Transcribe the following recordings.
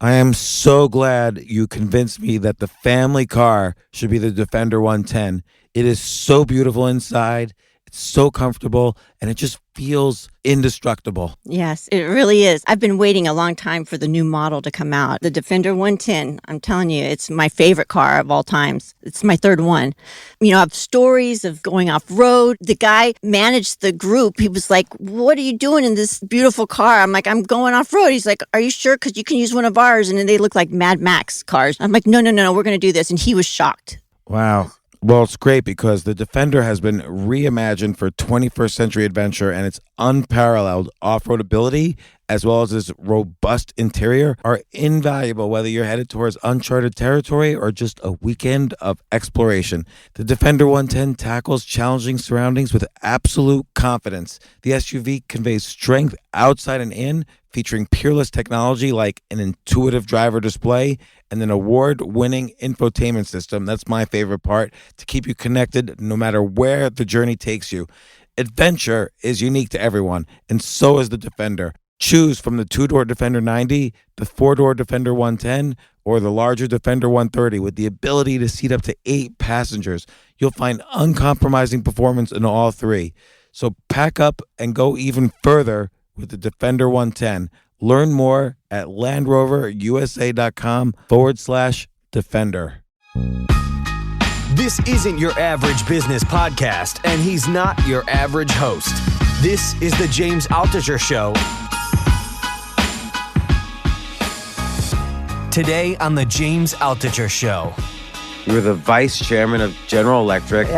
I am so glad you convinced me that the family car should be the Defender 110. It is so beautiful inside, it's so comfortable, and it just feels indestructible. Yes, it really is. I've been waiting a long time for the new model to come out. The Defender 110, I'm telling you, it's my favorite car of all times. It's my third one. You know, I have stories of going off road. The guy managed the group. He was like, "What are you doing in this beautiful car?" I'm like, "I'm going off road." He's like, "Are you sure? Because you can use one of ours." And then they look like Mad Max cars. I'm like, no, we're going to do this. And he was shocked. Wow. Well, it's great because the Defender has been reimagined for 21st century adventure, and its unparalleled off-road ability as well as its robust interior are invaluable whether you're headed towards uncharted territory or just a weekend of exploration. The Defender 110 tackles challenging surroundings with absolute confidence. The SUV conveys strength outside and in, featuring peerless technology like an intuitive driver display and an award-winning infotainment system. That's my favorite part, to keep you connected no matter where the journey takes you. Adventure is unique to everyone, and so is the Defender. Choose from the two-door Defender 90, the four-door Defender 110, or the larger Defender 130 with the ability to seat up to 8 passengers. You'll find uncompromising performance in all three. So pack up and go even further with the Defender 110. Learn more at LandRoverUSA.com/Defender. This isn't your average business podcast, and he's not your average host. This is the James Altucher Show. Today on the James Altucher Show. You were the vice chairman of General Electric,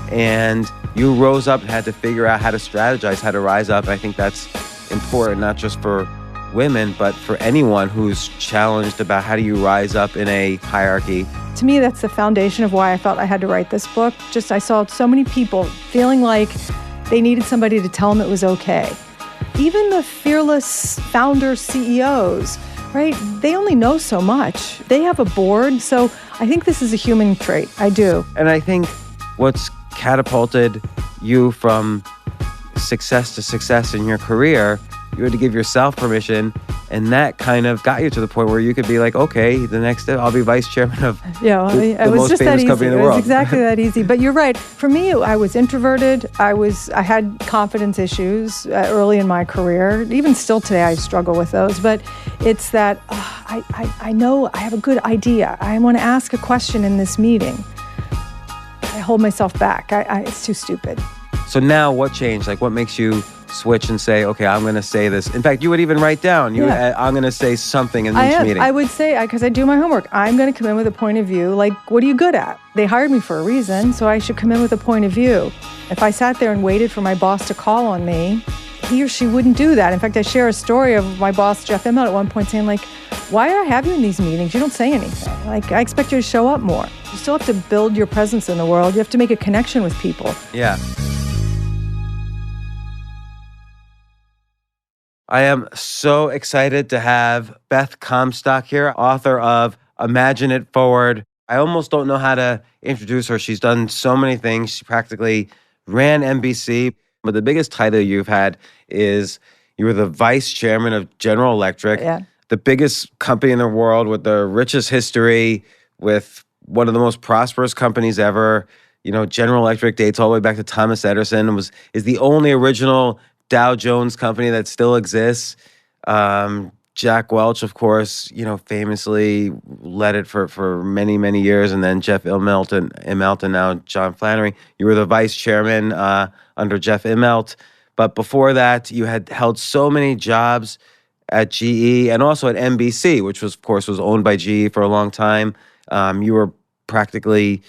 and you rose up and had to figure out how to strategize, how to rise up. I think that's important, not just for women, but for anyone who's challenged about how do you rise up in a hierarchy. To me, that's the foundation of why I felt I had to write this book. Just I saw so many people feeling like they needed somebody to tell them it was okay. Even the fearless founder CEOs, right? They only know so much. They have a board. So I think this is a human trait. I do. And I think what's catapulted you from success to success in your career, you had to give yourself permission, and that kind of got you to the point where you could be like, okay, the next day I'll be vice chairman of the most famous company in the world. It was exactly that easy. But you're right. For me, I was introverted. I had confidence issues early in my career. Even still today, I struggle with those. But it's that I know I have a good idea. I want to ask a question in this meeting. I hold myself back. It's too stupid. So now what changed? Like, what makes you switch and say, okay, I'm going to say this? In fact, you would even write down, I'm going to say something in each meeting. I would say, because I do my homework, I'm going to come in with a point of view. Like, what are you good at? They hired me for a reason, so I should come in with a point of view. If I sat there and waited for my boss to call on me, he or she wouldn't do that. In fact, I share a story of my boss, Jeff Immelt, at one point saying, like, why do I have you in these meetings? You don't say anything. Like, I expect you to show up more. You still have to build your presence in the world. You have to make a connection with people. Yeah. I am so excited to have Beth Comstock here, author of Imagine It Forward. I almost don't know how to introduce her. She's done so many things. She practically ran NBC. But the biggest title you've had is you were the vice chairman of General Electric, the biggest company in the world with the richest history, with one of the most prosperous companies ever. You know, General Electric dates all the way back to Thomas Edison, is the only original Dow Jones company that still exists. Jack Welch, of course, famously led it for many, many years. And then Jeff Immelt and now John Flannery. You were the vice chairman under Jeff Immelt. But before that, you had held so many jobs at GE and also at NBC, which was, of course, was owned by GE for a long time. You were practically,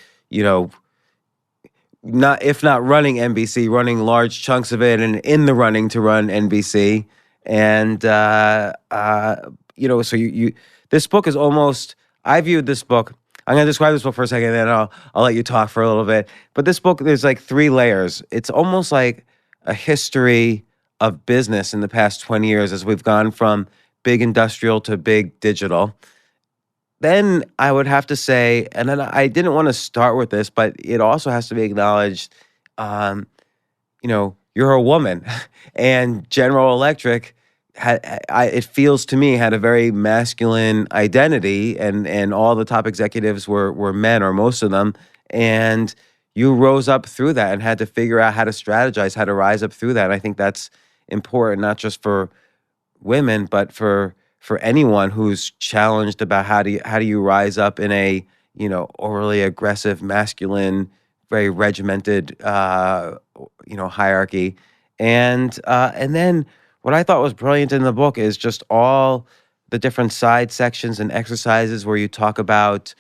if not running NBC, running large chunks of it and in the running to run NBC. And, so this book is almost, I viewed this book, I'm going to describe this book for a second, and then I'll let you talk for a little bit. But this book, there's like 3 layers. It's almost like a history of business in the past 20 years as we've gone from big industrial to big digital. Then I would have to say, and then I didn't want to start with this, but it also has to be acknowledged, you're a woman. And General Electric, it feels to me, had a very masculine identity, and all the top executives were men, or most of them, and you rose up through that and had to figure out how to strategize, how to rise up through that. And I think that's important, not just for women, but for anyone who's challenged about how do you rise up in a, overly aggressive, masculine, very regimented, hierarchy. And then what I thought was brilliant in the book is just all the different side sections and exercises where you talk about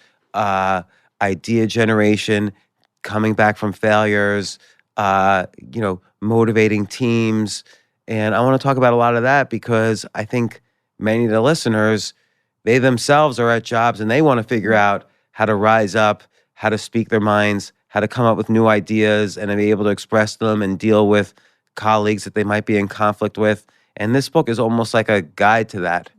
idea generation, coming back from failures, motivating teams. And I want to talk about a lot of that because I think many of the listeners, they themselves are at jobs and they want to figure out how to rise up, how to speak their minds, how to come up with new ideas and be able to express them and deal with colleagues that they might be in conflict with. And this book is almost like a guide to that.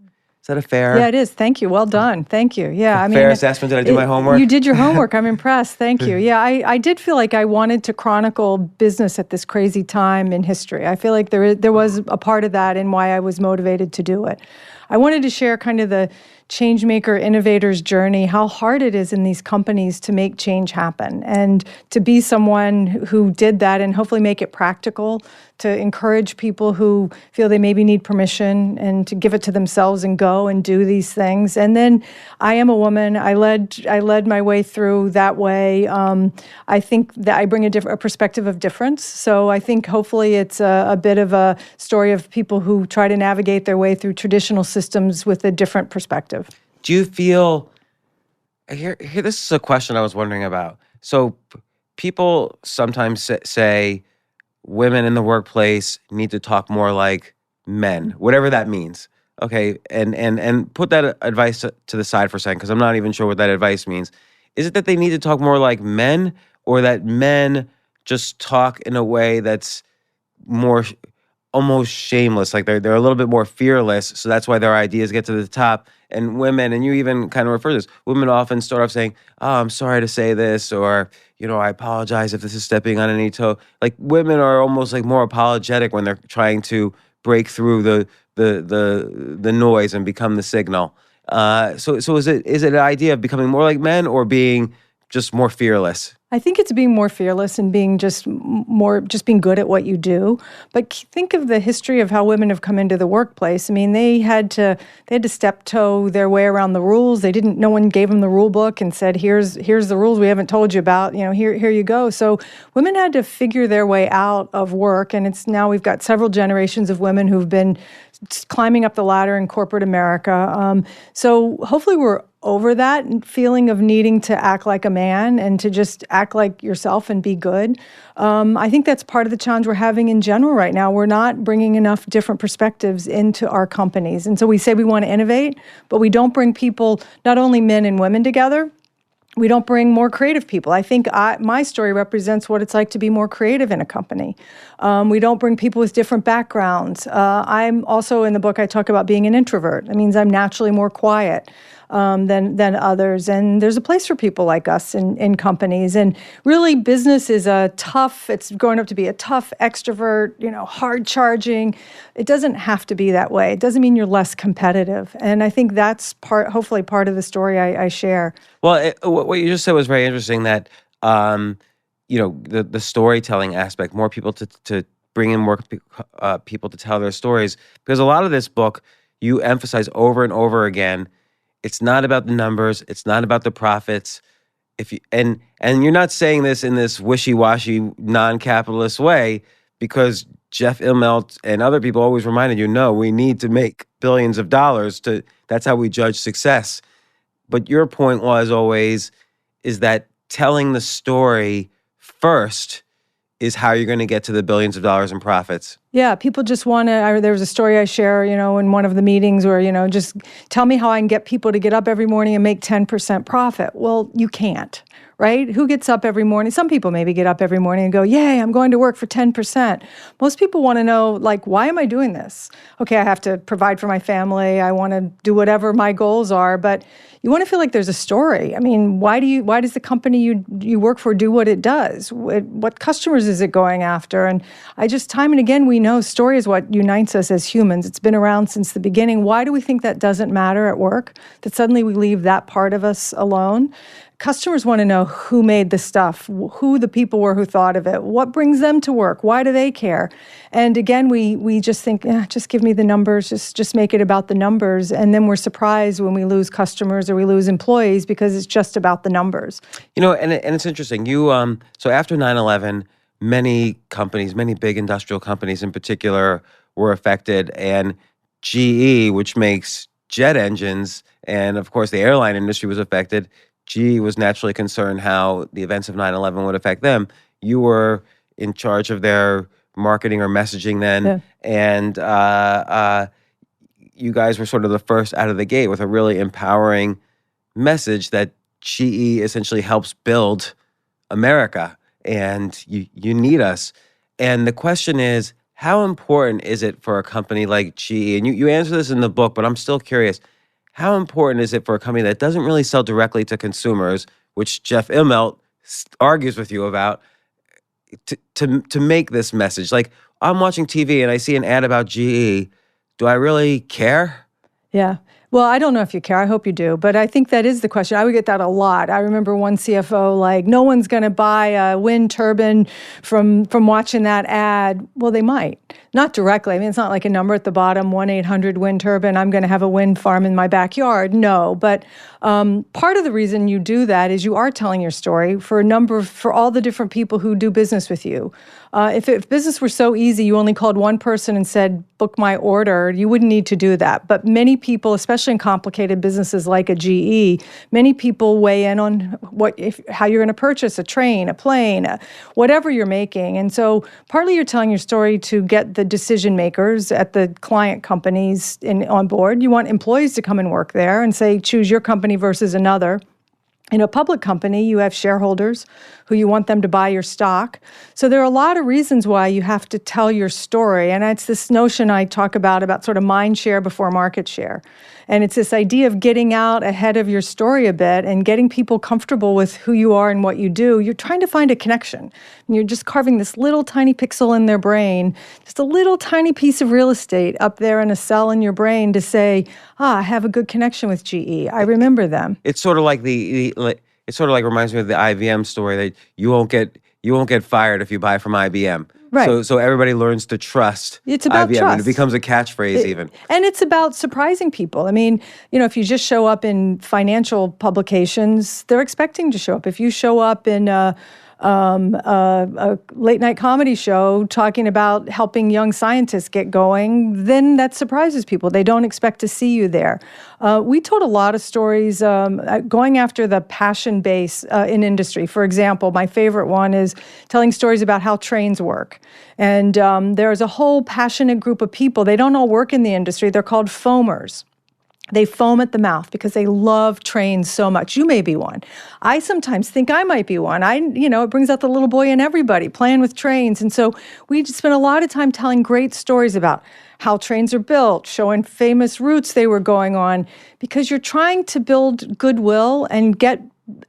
Is that a fair? Yeah, it is. Thank you. Well done. Thank you. Yeah, fair assessment. Did I do my homework? You did your homework. I'm impressed. Thank you. Yeah, I did feel like I wanted to chronicle business at this crazy time in history. I feel like there was a part of that in why I was motivated to do it. I wanted to share kind of the changemaker innovator's journey, how hard it is in these companies to make change happen, and to be someone who did that and hopefully make it practical, to encourage people who feel they maybe need permission and to give it to themselves and go and do these things. And then I am a woman. I led my way through that way. I think that I bring a perspective of difference. So I think hopefully it's a bit of a story of people who try to navigate their way through traditional systems with a different perspective. Do you feel, here this is a question I was wondering about. So people sometimes say women in the workplace need to talk more like men, whatever that means. Okay, and put that advice to the side for a second, because I'm not even sure what that advice means. Is it that they need to talk more like men, or that men just talk in a way that's more almost shameless, like they're a little bit more fearless, so that's why their ideas get to the top? And women, and you even kind of refer to this, women often start off saying, "Oh, I'm sorry to say this," or, "I apologize if this is stepping on any toe." Like, women are almost like more apologetic when they're trying to break through the noise and become the signal. So is it an idea of becoming more like men, or being just more fearless? I think it's being more fearless and being just being good at what you do. But think of the history of how women have come into the workplace. I mean, they had to step-toe their way around the rules. No one gave them the rule book and said, here's the rules we haven't told you about. Here you go. So women had to figure their way out of work, and now we've got several generations of women who've been climbing up the ladder in corporate America. So hopefully we're over that feeling of needing to act like a man and to just act like yourself and be good. I think that's part of the challenge we're having in general right now. We're not bringing enough different perspectives into our companies. And so we say we want to innovate, but we don't bring people, not only men and women, together. We don't bring more creative people. I think my story represents what it's like to be more creative in a company. We don't bring people with different backgrounds. I'm also, in the book, I talk about being an introvert. That means I'm naturally more quiet than others. And there's a place for people like us in companies. And really, business is it's growing up to be a tough extrovert, hard charging. It doesn't have to be that way. It doesn't mean you're less competitive. And I think that's hopefully part of the story I share. Well, what you just said was very interesting, that, the storytelling aspect, more people to bring in more people to tell their stories. Because a lot of this book, you emphasize over and over again, it's not about the numbers, it's not about the profits. And you're not saying this in this wishy-washy, non-capitalist way, because Jeff Immelt and other people always reminded you, no, we need to make billions of dollars that's how we judge success. But your point was always is that telling the story first is how you're going to get to the billions of dollars in profits. Yeah, people just want to, there was a story I share, in one of the meetings where, just tell me how I can get people to get up every morning and make 10% profit. Well, you can't, right? Who gets up every morning? Some people maybe get up every morning and go, yay, I'm going to work for 10%. Most people want to know, why am I doing this? Okay, I have to provide for my family. I want to do whatever my goals are, but you want to feel like there's a story. I mean, why does the company you work for do what it does? What customers is it going after? And time and again, we know story is what unites us as humans. It's been around since the beginning. Why do we think that doesn't matter at work? That suddenly we leave that part of us alone? Customers want to know who made the stuff, who the people were who thought of it, what brings them to work, why do they care? And again, we just think, just give me the numbers, just make it about the numbers. And then we're surprised when we lose customers or we lose employees because it's just about the numbers. And it's interesting. So after 9/11, many companies, many big industrial companies in particular, were affected, and GE, which makes jet engines, and of course the airline industry was affected. GE was naturally concerned how the events of 9/11 would affect them. You were in charge of their marketing or messaging then, and you guys were sort of the first out of the gate with a really empowering message that GE essentially helps build America, and you need us. And the question is, how important is it for a company like GE? And you answer this in the book, but I'm still curious. How important is it for a company that doesn't really sell directly to consumers, which Jeff Immelt argues with you about, to make this message? Like, I'm watching TV and I see an ad about GE. Do I really care? Yeah. Well, I don't know if you care. I hope you do. But I think that is the question. I would get that a lot. I remember one CFO like, no one's going to buy a wind turbine from watching that ad. Well, they might. Not directly. I mean, it's not like a number at the bottom, 1-800-WIND turbine, I'm going to have a wind farm in my backyard. No. But part of the reason you do that is you are telling your story for all the different people who do business with you. If business were so easy, you only called one person and said, book my order, you wouldn't need to do that. But many people, especially in complicated businesses like a GE, many people weigh in on how you're going to purchase a train, a plane, whatever you're making. And so partly you're telling your story to get the decision makers at the client companies on board. You want employees to come and work there and say, choose your company versus another. In a public company, you have shareholders who you want them to buy your stock. So there are a lot of reasons why you have to tell your story. And it's this notion I talk about sort of mind share before market share. And it's this idea of getting out ahead of your story a bit and getting people comfortable with who you are and what you do. You're trying to find a connection. And you're just carving this little tiny pixel in their brain, just a little tiny piece of real estate up there in a cell in your brain to say, I have a good connection with GE. I remember them. It's sort of like it sort of like reminds me of the IBM story that you won't get fired if you buy from IBM. Right. So everybody learns to trust it's about IBM, trust. and it becomes a catchphrase even. And it's about surprising people. I mean, if you just show up in financial publications, they're expecting to show up. If you show up in a late night comedy show talking about helping young scientists get going, then that surprises people. They don't expect to see you there. We told a lot of stories going after the passion base in industry. For example, my favorite one is telling stories about how trains work. And there's a whole passionate group of people. They don't all work in the industry. They're called foamers. They foam at the mouth because they love trains so much. You may be one. I sometimes think I might be one. It brings out the little boy in everybody, playing with trains. And so we just spent a lot of time telling great stories about how trains are built, showing famous routes they were going on, because you're trying to build goodwill and get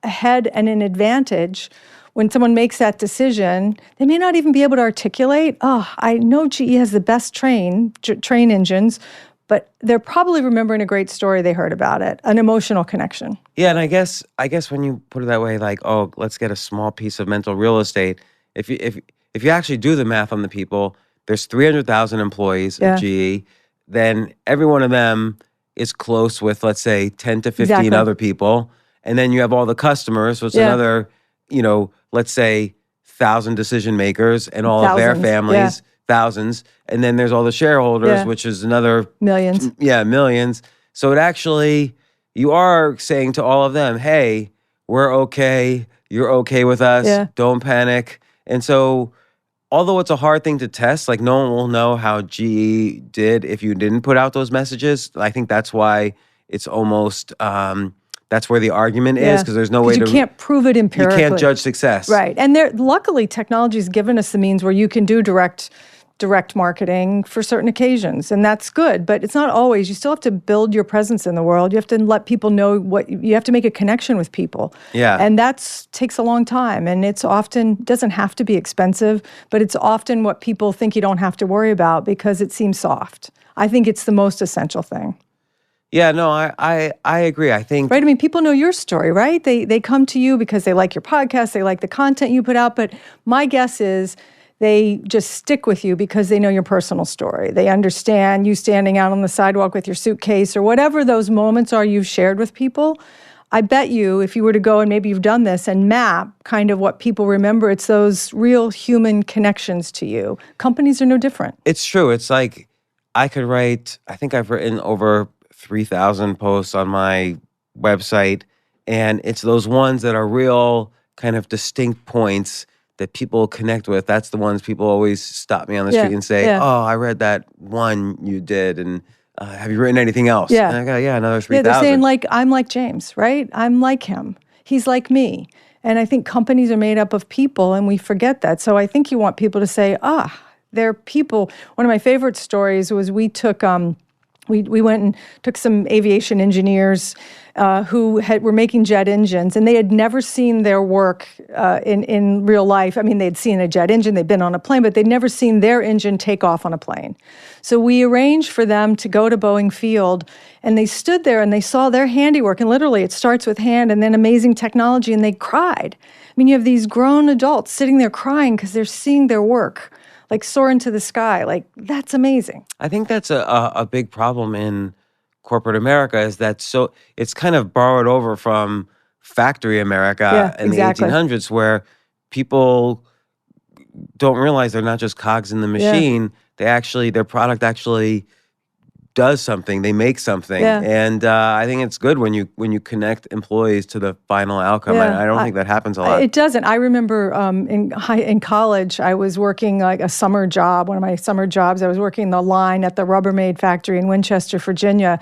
ahead and an advantage. When someone makes that decision, they may not even be able to articulate, I know GE has the best train engines, but they're probably remembering a great story they heard about it, an emotional connection. Yeah, and I guess when you put it that way, like, let's get a small piece of mental real estate. If you actually do the math on the people, there's 300,000 employees at GE. Then every one of them is close with, let's say, 10 to 15 other people, and then you have all the customers, so it's another, let's say, 1,000 decision makers and all of their families. Thousands, and then there's all the shareholders, which is another millions. Millions. So it actually, you are saying to all of them, hey, we're okay, you're okay with us, don't panic. And so, although it's a hard thing to test, like no one will know how GE did if you didn't put out those messages. I think that's why it's almost, that's where the argument is, because there's no way you can't prove it empirically. You can't judge success. Right. And luckily, technology has given us the means where you can do direct direct marketing for certain occasions, and that's good, but it's not always. You still have to build your presence in the world. You have to let people know you have to make a connection with people. Yeah. And that takes a long time, and it's often, doesn't have to be expensive, but it's often what people think you don't have to worry about because it seems soft. I think it's the most essential thing. Yeah, no, I agree. I think Right? I mean, people know your story, right? They come to you because they like your podcast, they like the content you put out, but my guess is they just stick with you because they know your personal story. They understand you standing out on the sidewalk with your suitcase or whatever those moments are you've shared with people. I bet you if you were to go, and maybe you've done this, and map kind of what people remember, it's those real human connections to you. Companies are no different. it's true. It's like I could write, I think I've written over 3,000 posts on my website, and it's those ones that are real kind of distinct points that people connect with. That's the ones people always stop me on the Yeah, street and say, yeah. "Oh, I read that one you did, and have you written anything else?" Yeah. And I go, "Yeah, another Yeah, 3,000." they're saying like, I'm like James, right? I'm like him. He's like me. And I think companies are made up of people, and we forget that. So I think you want people to say, they're people. One of my favorite stories was we took, we went and took some aviation engineers who were making jet engines, and they had never seen their work in real life. I mean, they'd seen a jet engine, they'd been on a plane, but they'd never seen their engine take off on a plane. So we arranged for them to go to Boeing Field, and they stood there and they saw their handiwork, and literally it starts with hand and then amazing technology, and they cried. I mean, you have these grown adults sitting there crying because they're seeing their work like soar into the sky. Like, that's amazing. I think that's a big problem in corporate America is that it's kind of borrowed over from factory America Yeah, in exactly. the 1800s where people don't realize they're not just cogs in the machine. Their product actually does something. They make something, Yeah. and I think it's good when you connect employees to the final outcome. Yeah. I don't think that happens a lot. It doesn't. I remember in college, I was working like a summer job, one of my summer jobs. I was working the line at the Rubbermaid factory in Winchester, Virginia,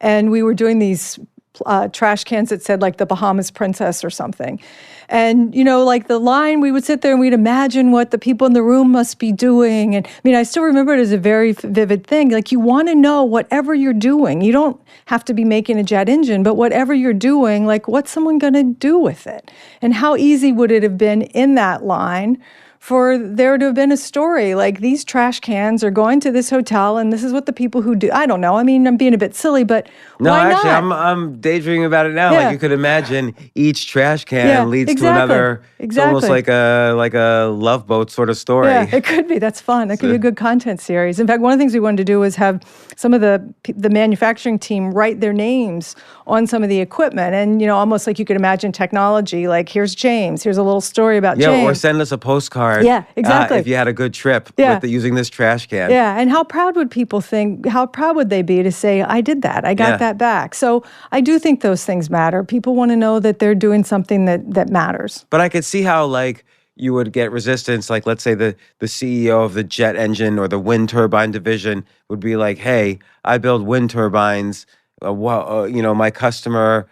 and we were doing these trash cans that said like the Bahamas Princess or something. And, like the line, we would sit there and we'd imagine what the people in the room must be doing. And I mean, I still remember it as a very vivid thing. Like, you want to know whatever you're doing. You don't have to be making a jet engine, but whatever you're doing, like, what's someone going to do with it? And how easy would it have been in that line for there to have been a story like these trash cans are going to this hotel and this is what the people who do. I don't know. I mean, I'm being a bit silly, but No, why actually, not? I'm daydreaming about it now. Yeah. Like you could imagine each trash can Yeah, leads exactly. to another. It's almost Exactly. like a Love Boat sort of story. Yeah, it could be. That's fun. That could be a good content series. In fact, one of the things we wanted to do was have some of the manufacturing team write their names on some of the equipment, and almost like you could imagine technology. Like, here's James. Here's a little story about Yeah, James. or send us a postcard. Yeah, exactly. If you had a good trip Yeah. using this trash can. Yeah, and how proud would people think? How proud would they be to say, "I did that. I got Yeah. that back." So I do think those things matter. People want to know that they're doing something that matters. But I could see how you would get resistance. Like, let's say the CEO of the jet engine or the wind turbine division would be like, "Hey, I build wind turbines. My customer,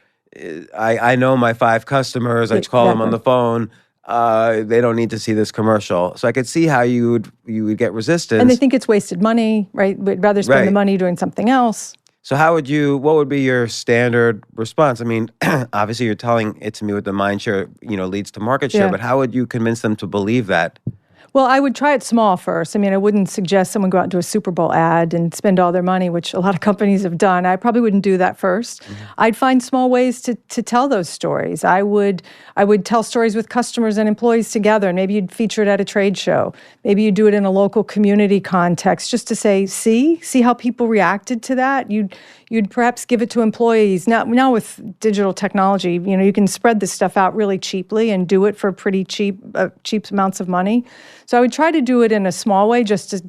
I know my 5 customers. I just call them on the phone. They don't need to see this commercial." So I could see how you would get resistance. And they think it's wasted money, right? We'd rather spend the Right. money doing something else. So what would be your standard response? I mean, obviously you're telling it to me with the mind share, leads to market share, Yeah. but how would you convince them to believe that? Well, I would try it small first. I mean, I wouldn't suggest someone go out and do a Super Bowl ad and spend all their money, which a lot of companies have done. I probably wouldn't do that first. I'd find small ways to tell those stories. I would tell stories with customers and employees together, and maybe you'd feature it at a trade show. Maybe you'd do it in a local community context, just to say, see how people reacted to that. You'd perhaps give it to employees. Now with digital technology, you can spread this stuff out really cheaply and do it for pretty cheap amounts of money. So I would try to do it in a small way just to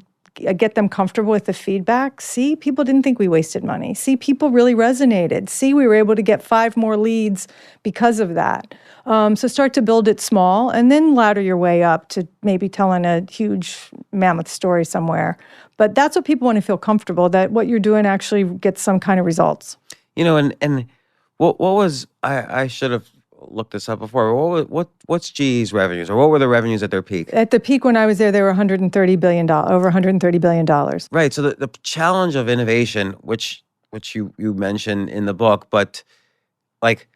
get them comfortable with the feedback. See, people didn't think we wasted money. See, people really resonated. See, we were able to get 5 more leads because of that. So start to build it small and then ladder your way up to maybe telling a huge mammoth story somewhere. But that's what people want to feel comfortable, that what you're doing actually gets some kind of results. And what was, I should have looked this up before. What's GE's revenues, or what were the revenues at their peak? At the peak when I was there, they were $130 billion, over $130 billion. Right. So the challenge of innovation, which you mention in the book, but like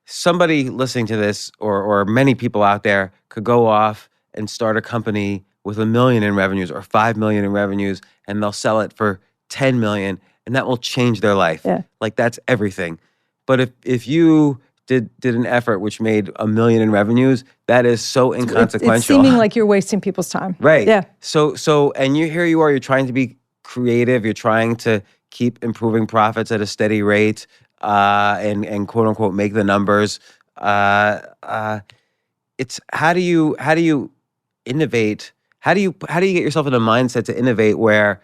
somebody listening to this, or many people out there, could go off and start a company with $1 million in revenues or $5 million in revenues, and they'll sell it for $10 million, and that will change their life. Yeah. Like that's everything. But if you did an effort which made $1 million in revenues, that is so inconsequential. It's seeming like you're wasting people's time. Right. Yeah. So and here you are, you're trying to be creative, you're trying to keep improving profits at a steady rate, and quote unquote make the numbers. It's how do you innovate? How do you get yourself in a mindset to innovate where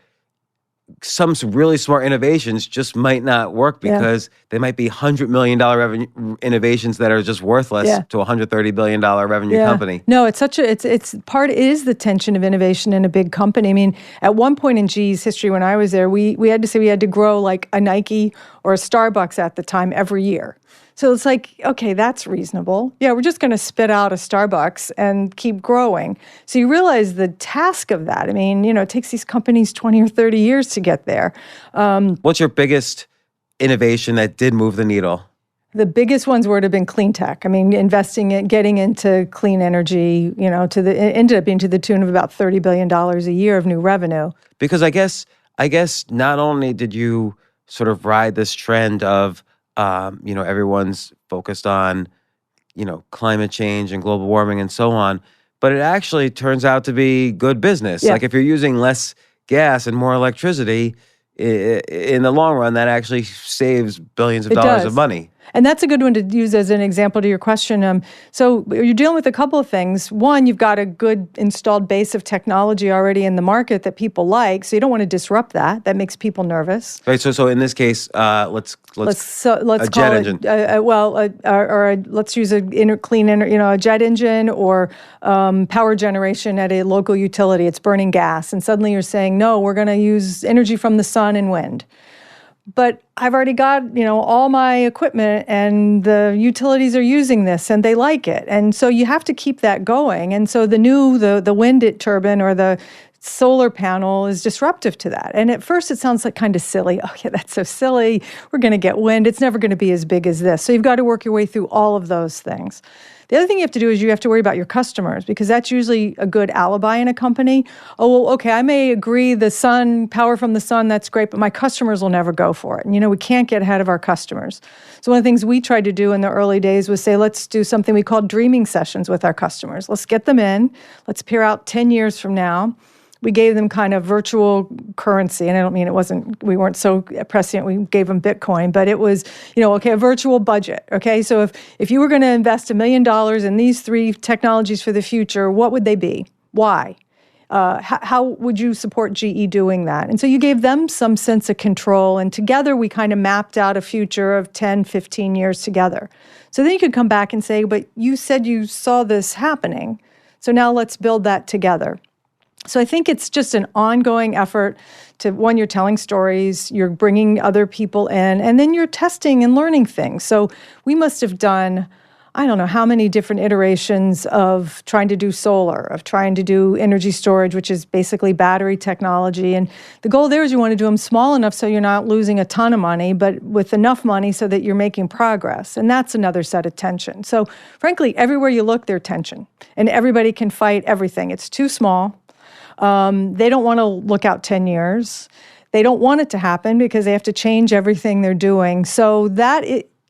some really smart innovations just might not work because they might be $100 million revenue innovations that are just worthless to a $130 billion revenue company. No, it's it is the tension of innovation in a big company. I mean, at one point in GE's history when I was there, we had to say we had to grow like a Nike or a Starbucks at the time every year. So it's like, okay, that's reasonable. Yeah, we're just going to spit out a Starbucks and keep growing. So you realize the task of that. I mean, it takes these companies 20 or 30 years to get there. What's your biggest innovation that did move the needle? The biggest ones would have been clean tech. I mean, getting into clean energy, ended up being to the tune of about $30 billion a year of new revenue. Because I guess not only did you sort of ride this trend of everyone's focused on, climate change and global warming and so on, but it actually turns out to be good business. Yeah. Like if you're using less gas and more electricity, in the long run, that actually saves billions of dollars of money. And that's a good one to use as an example to your question. So you're dealing with a couple of things. One, you've got a good installed base of technology already in the market that people like, so you don't want to disrupt that. That makes people nervous. Right. So in this case, let's call jet it, engine. Let's use a jet engine or power generation at a local utility. It's burning gas, and suddenly you're saying, no, we're going to use energy from the sun and wind. But I've already got, all my equipment and the utilities are using this and they like it. And so you have to keep that going. And so the wind turbine or the solar panel is disruptive to that. And at first it sounds like kind of silly. Oh yeah, that's so silly. We're going to get wind. It's never going to be as big as this. So you've got to work your way through all of those things. The other thing you have to do is you have to worry about your customers, because that's usually a good alibi in a company. Oh, well, okay, I may agree power from the sun, that's great, but my customers will never go for it. And, we can't get ahead of our customers. So one of the things we tried to do in the early days was say, let's do something we called dreaming sessions with our customers. Let's get them in. Let's peer out 10 years from now. We gave them kind of virtual currency, and I don't mean we weren't so prescient, we gave them Bitcoin, but it was, a virtual budget, okay? So if you were going to invest $1 million in these 3 technologies for the future, what would they be? Why? How would you support GE doing that? And so you gave them some sense of control, and together we kind of mapped out a future of 10, 15 years together. So then you could come back and say, but you said you saw this happening, so now let's build that together. So I think it's just an ongoing effort to, one, you're telling stories, you're bringing other people in, and then you're testing and learning things. So we must have done, I don't know how many different iterations of trying to do solar, of trying to do energy storage, which is basically battery technology. And the goal there is you want to do them small enough so you're not losing a ton of money, but with enough money so that you're making progress. And that's another set of tension. So frankly, everywhere you look, there's tension. And everybody can fight everything. It's too small. They don't want to look out 10 years. They don't want it to happen because they have to change everything they're doing. So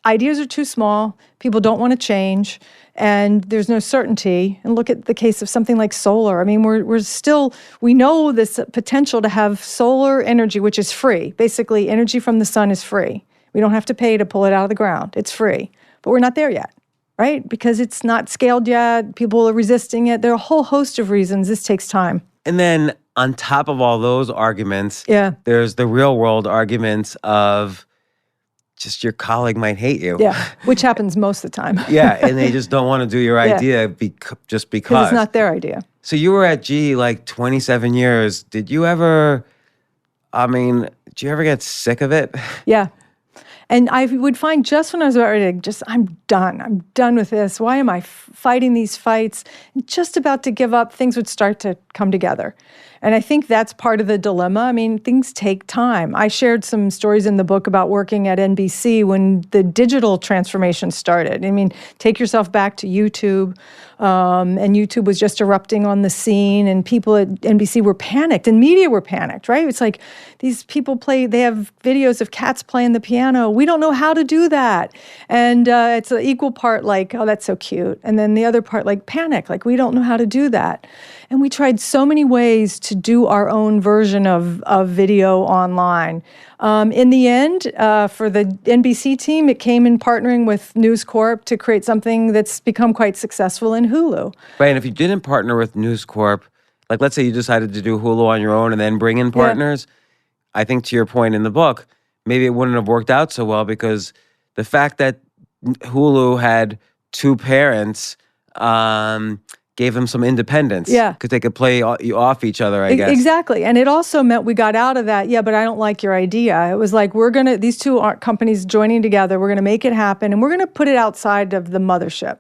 ideas are too small. People don't want to change, and there's no certainty. And look at the case of something like solar. I mean, we know this potential to have solar energy, which is free. Basically, energy from the sun is free. We don't have to pay to pull it out of the ground. It's free. But we're not there yet, right? Because it's not scaled yet. People are resisting it. There are a whole host of reasons. This takes time. And then on top of all those arguments, yeah, there's the real world arguments of just your colleague might hate you. Yeah, which happens most of the time. Yeah, and they just don't want to do your idea just because. Because it's not their idea. So you were at GE like 27 years. Did you ever get sick of it? Yeah. And I would find just when I was about ready to I'm done with this. Why am I fighting these fights? Just about to give up, things would start to come together. And I think that's part of the dilemma. I mean, things take time. I shared some stories in the book about working at NBC when the digital transformation started. I mean, take yourself back to YouTube, and YouTube was just erupting on the scene, and people at NBC were panicked, and media were panicked, right? It's like these people they have videos of cats playing the piano. We don't know how to do that. And it's an equal part like, oh, that's so cute. And then the other part like panic, like we don't know how to do that. And we tried so many ways to do our own version of video online. In the end, for the NBC team, it came in partnering with News Corp to create something that's become quite successful in Hulu. Right, and if you didn't partner with News Corp, like let's say you decided to do Hulu on your own and then bring in partners, I think to your point in the book, maybe it wouldn't have worked out so well because the fact that Hulu had two parents gave them some independence. Yeah. Because they could play off each other, I guess. Exactly. And it also meant we got out of that, but I don't like your idea. It was like, these two companies joining together, we're going to make it happen, and we're going to put it outside of the mothership.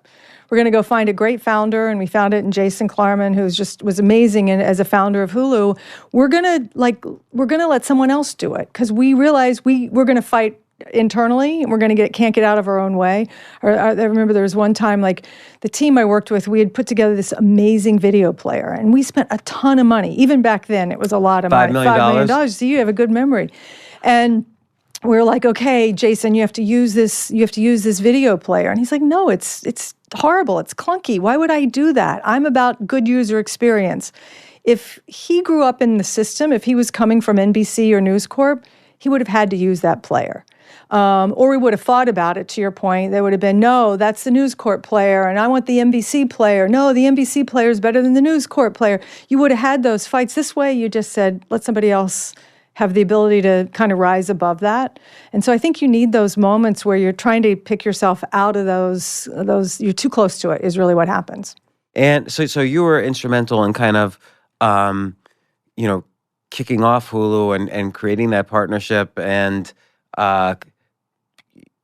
We're going to go find a great founder, and we found it in Jason Klarman, who was amazing as a founder of Hulu. We're going to let someone else do it because we realize we're going to fight internally, and we're going to can't get out of our own way. I remember there was one time, like the team I worked with, we had put together this amazing video player, and we spent a ton of money. Even back then, it was a lot of money. $5 million. So you have a good memory. And we're like, okay, Jason, you have to use this video player. And he's like, no, it's horrible. It's clunky. Why would I do that? I'm about good user experience. If he grew up in the system, if he was coming from NBC or News Corp, he would have had to use that player. Or we would have thought about it, to your point. They would have been, no, that's the News Corp player, and I want the NBC player. No, the NBC player is better than the News Corp player. You would have had those fights. This way, you just said, let somebody else have the ability to kind of rise above that. And so I think you need those moments where you're trying to pick yourself out of those you're too close to it is really what happens. And so you were instrumental in kind of, kicking off Hulu and creating that partnership. And,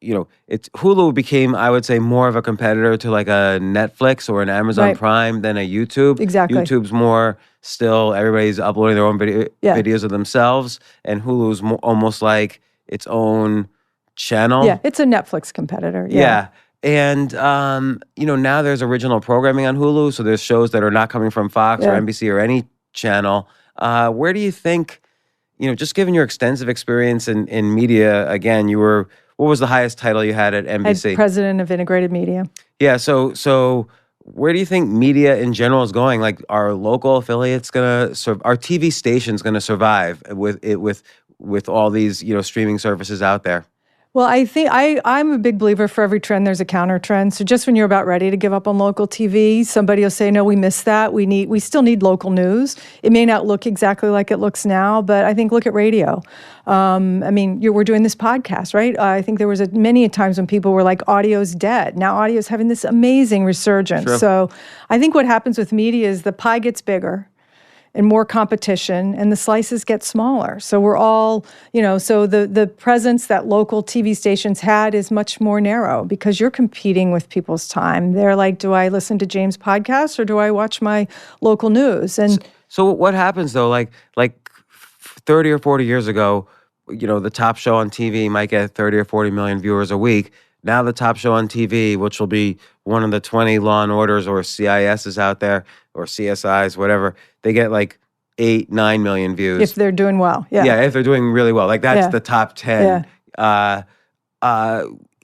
Hulu became, I would say, more of a competitor to like a Netflix or an Amazon Prime than a YouTube. Exactly. YouTube's more still, everybody's uploading their own videos of themselves. And Hulu's almost like its own channel. Yeah, it's a Netflix competitor. Yeah. And, now there's original programming on Hulu. So there's shows that are not coming from Fox or NBC or any channel. Where do you think, just given your extensive experience in media, again, what was the highest title you had at NBC? I'm president of integrated media. Yeah. So where do you think media in general is going? Like, are local affiliates going to serve? Are TV stations going to survive with all these, streaming services out there? Well, I think I'm a big believer for every trend, there's a counter trend. So just when you're about ready to give up on local TV, somebody will say, no, we missed that. We still need local news. It may not look exactly like it looks now, but I think look at radio. We're doing this podcast, right? I think there was many times when people were like, audio's dead. Now audio's having this amazing resurgence. True. So I think what happens with media is the pie gets bigger and more competition, and the slices get smaller. So we're all, so the presence that local TV stations had is much more narrow because you're competing with people's time. They're like, do I listen to James' podcast or do I watch my local news? And so what happens though? Like 30 or 40 years ago, the top show on TV might get 30 or 40 million viewers a week. Now the top show on TV, which will be one of the 20 Law and Orders or CISs out there, or CSIs, whatever, they get like 8-9 million views. If they're doing well, Yeah, if they're doing really well. Like that's the top 10. Yeah.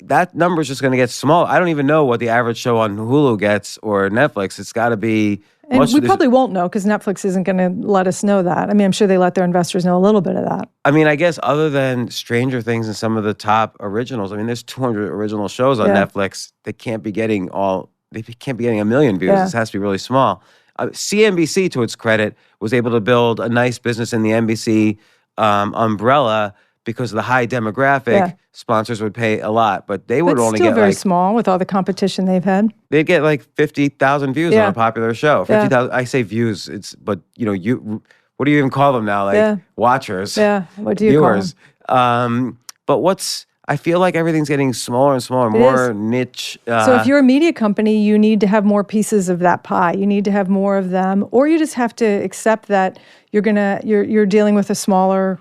That number is just going to get small. I don't even know what the average show on Hulu gets or Netflix. It's got to be... And we probably won't know because Netflix isn't going to let us know that. I mean, I'm sure they let their investors know a little bit of that. I mean, I guess other than Stranger Things and some of the top originals, I mean, there's 200 original shows on Netflix. They can't be getting a million views. This has to be really small. CNBC, to its credit, was able to build a nice business in the NBC umbrella because of the high demographic. Sponsors would pay a lot, but they would only get very small with all the competition they've had. They'd get like 50,000 views on a popular show. 50,000. I say views. But what do you even call them now? Like watchers. Yeah. What do you viewers. call them? But I feel like everything's getting smaller and smaller, more niche. So if you're a media company, you need to have more pieces of that pie. You need to have more of them, or you just have to accept that you're dealing with a smaller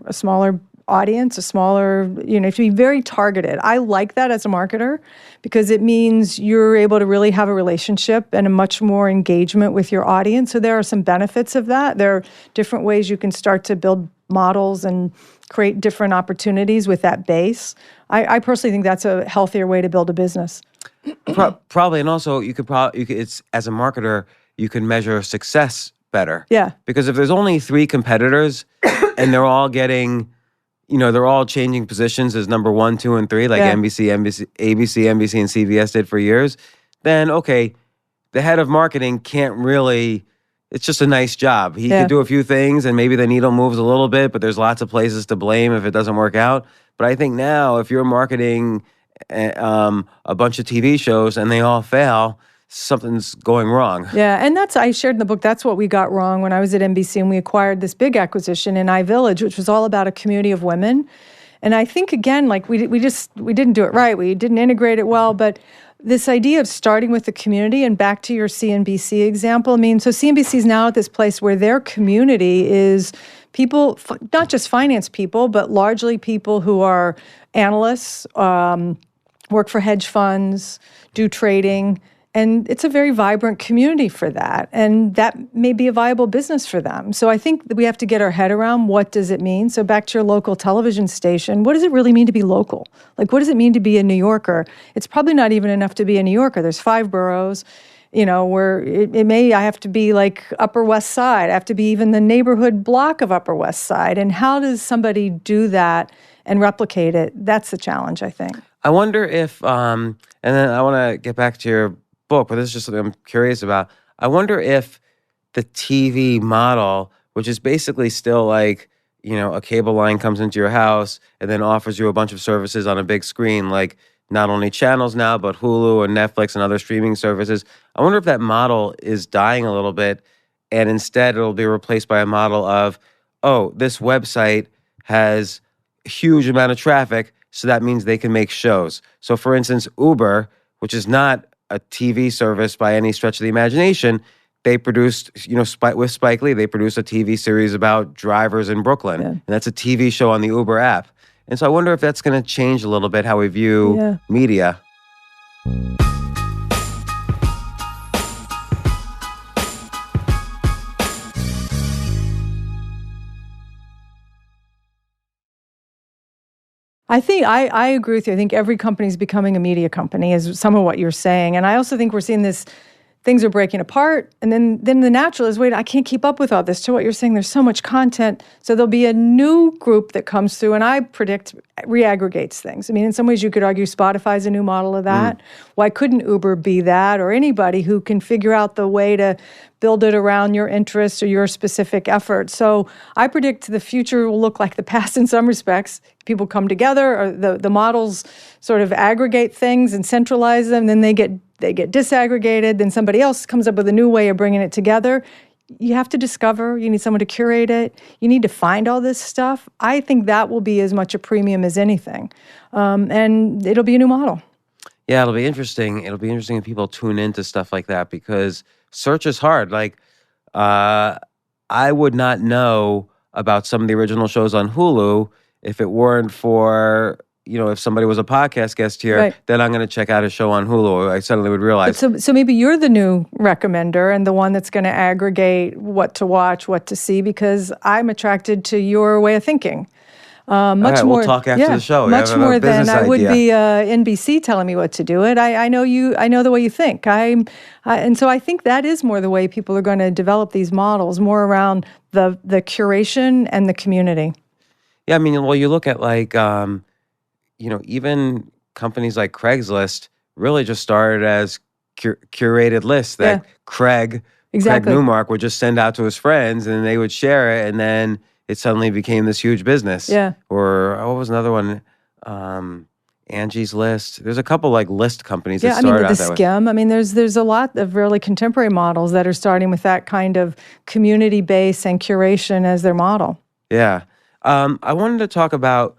audience, a smaller, you have to be very targeted. I like that as a marketer because it means you're able to really have a relationship and a much more engagement with your audience. So there are some benefits of that. There are different ways you can start to build models and create different opportunities with that base. I personally think that's a healthier way to build a business. Probably, and also you could it's as a marketer, you can measure success better. Yeah. Because if there's only 3 competitors and they're all getting, they're all changing positions as number 1, 2, and 3, like ABC, NBC, and CBS did for years, then okay, the head of marketing can't really. It's just a nice job. He could do a few things, and maybe the needle moves a little bit, but there's lots of places to blame if it doesn't work out. But I think now, if you're marketing a bunch of TV shows and they all fail, something's going wrong. Yeah, and I shared in the book, that's what we got wrong when I was at NBC and we acquired this big acquisition in iVillage, which was all about a community of women. And I think, again, like we didn't do it right. We didn't integrate it well, but this idea of starting with the community, and back to your CNBC example, so CNBC is now at this place where their community is people, not just finance people, but largely people who are analysts, work for hedge funds, do trading, and it's a very vibrant community for that, and that may be a viable business for them. So I think that we have to get our head around what does it mean. So back to your local television station, what does it really mean to be local? Like, what does it mean to be a New Yorker? It's probably not even enough to be a New Yorker. There's 5 boroughs, where I have to be like Upper West Side. I have to be even the neighborhood block of Upper West Side. And how does somebody do that and replicate it? That's the challenge, I think. I wonder if, and then I want to get back to your book, but this is just something I'm curious about. I wonder if the TV model, which is basically still like, a cable line comes into your house and then offers you a bunch of services on a big screen, like not only channels now, but Hulu and Netflix and other streaming services. I wonder if that model is dying a little bit, and instead it'll be replaced by a model of, oh, this website has a huge amount of traffic, so that means they can make shows. So for instance, Uber, which is not a TV service by any stretch of the imagination, they produced, with Spike Lee, they produced a TV series about drivers in Brooklyn. And that's a TV show on the Uber app. And so I wonder if that's going to change a little bit how we view media. I think I agree with you. I think every company is becoming a media company, is some of what you're saying. And I also think we're seeing this, things are breaking apart. And then the natural is, wait, I can't keep up with all this. To what you're saying, there's so much content. So there'll be a new group that comes through, and I predict reaggregates things. In some ways you could argue Spotify's a new model of that. Why couldn't Uber be that, or anybody who can figure out the way to build it around your interests or your specific efforts? So I predict the future will look like the past in some respects. People come together, or the models sort of aggregate things and centralize them, then they get disaggregated, then somebody else comes up with a new way of bringing it together. You have to discover, you need someone to curate it, you need to find all this stuff. I think that will be as much a premium as anything. And it'll be a new model. Yeah, it'll be interesting. It'll be interesting if people tune into stuff like that, because search is hard. Like, I would not know about some of the original shows on Hulu if it weren't for, if somebody was a podcast guest here, then I'm going to check out a show on Hulu. I suddenly would realize. So maybe you're the new recommender and the one that's going to aggregate what to watch, what to see, because I'm attracted to your way of thinking. Much more. We'll talk after the show. Much more than I would be NBC telling me what to do. I know you. I know the way you think. And so I think that is more the way people are going to develop these models, more around the curation and the community. Yeah, well, you look at like, even companies like Craigslist really just started as curated lists that Craig Newmark would just send out to his friends, and they would share it, and then it suddenly became this huge business. Yeah. Or what was another one? Angie's List. There's a couple like list companies that started out that way. Skim. There's a lot of really contemporary models that are starting with that kind of community base and curation as their model. Yeah. I wanted to talk about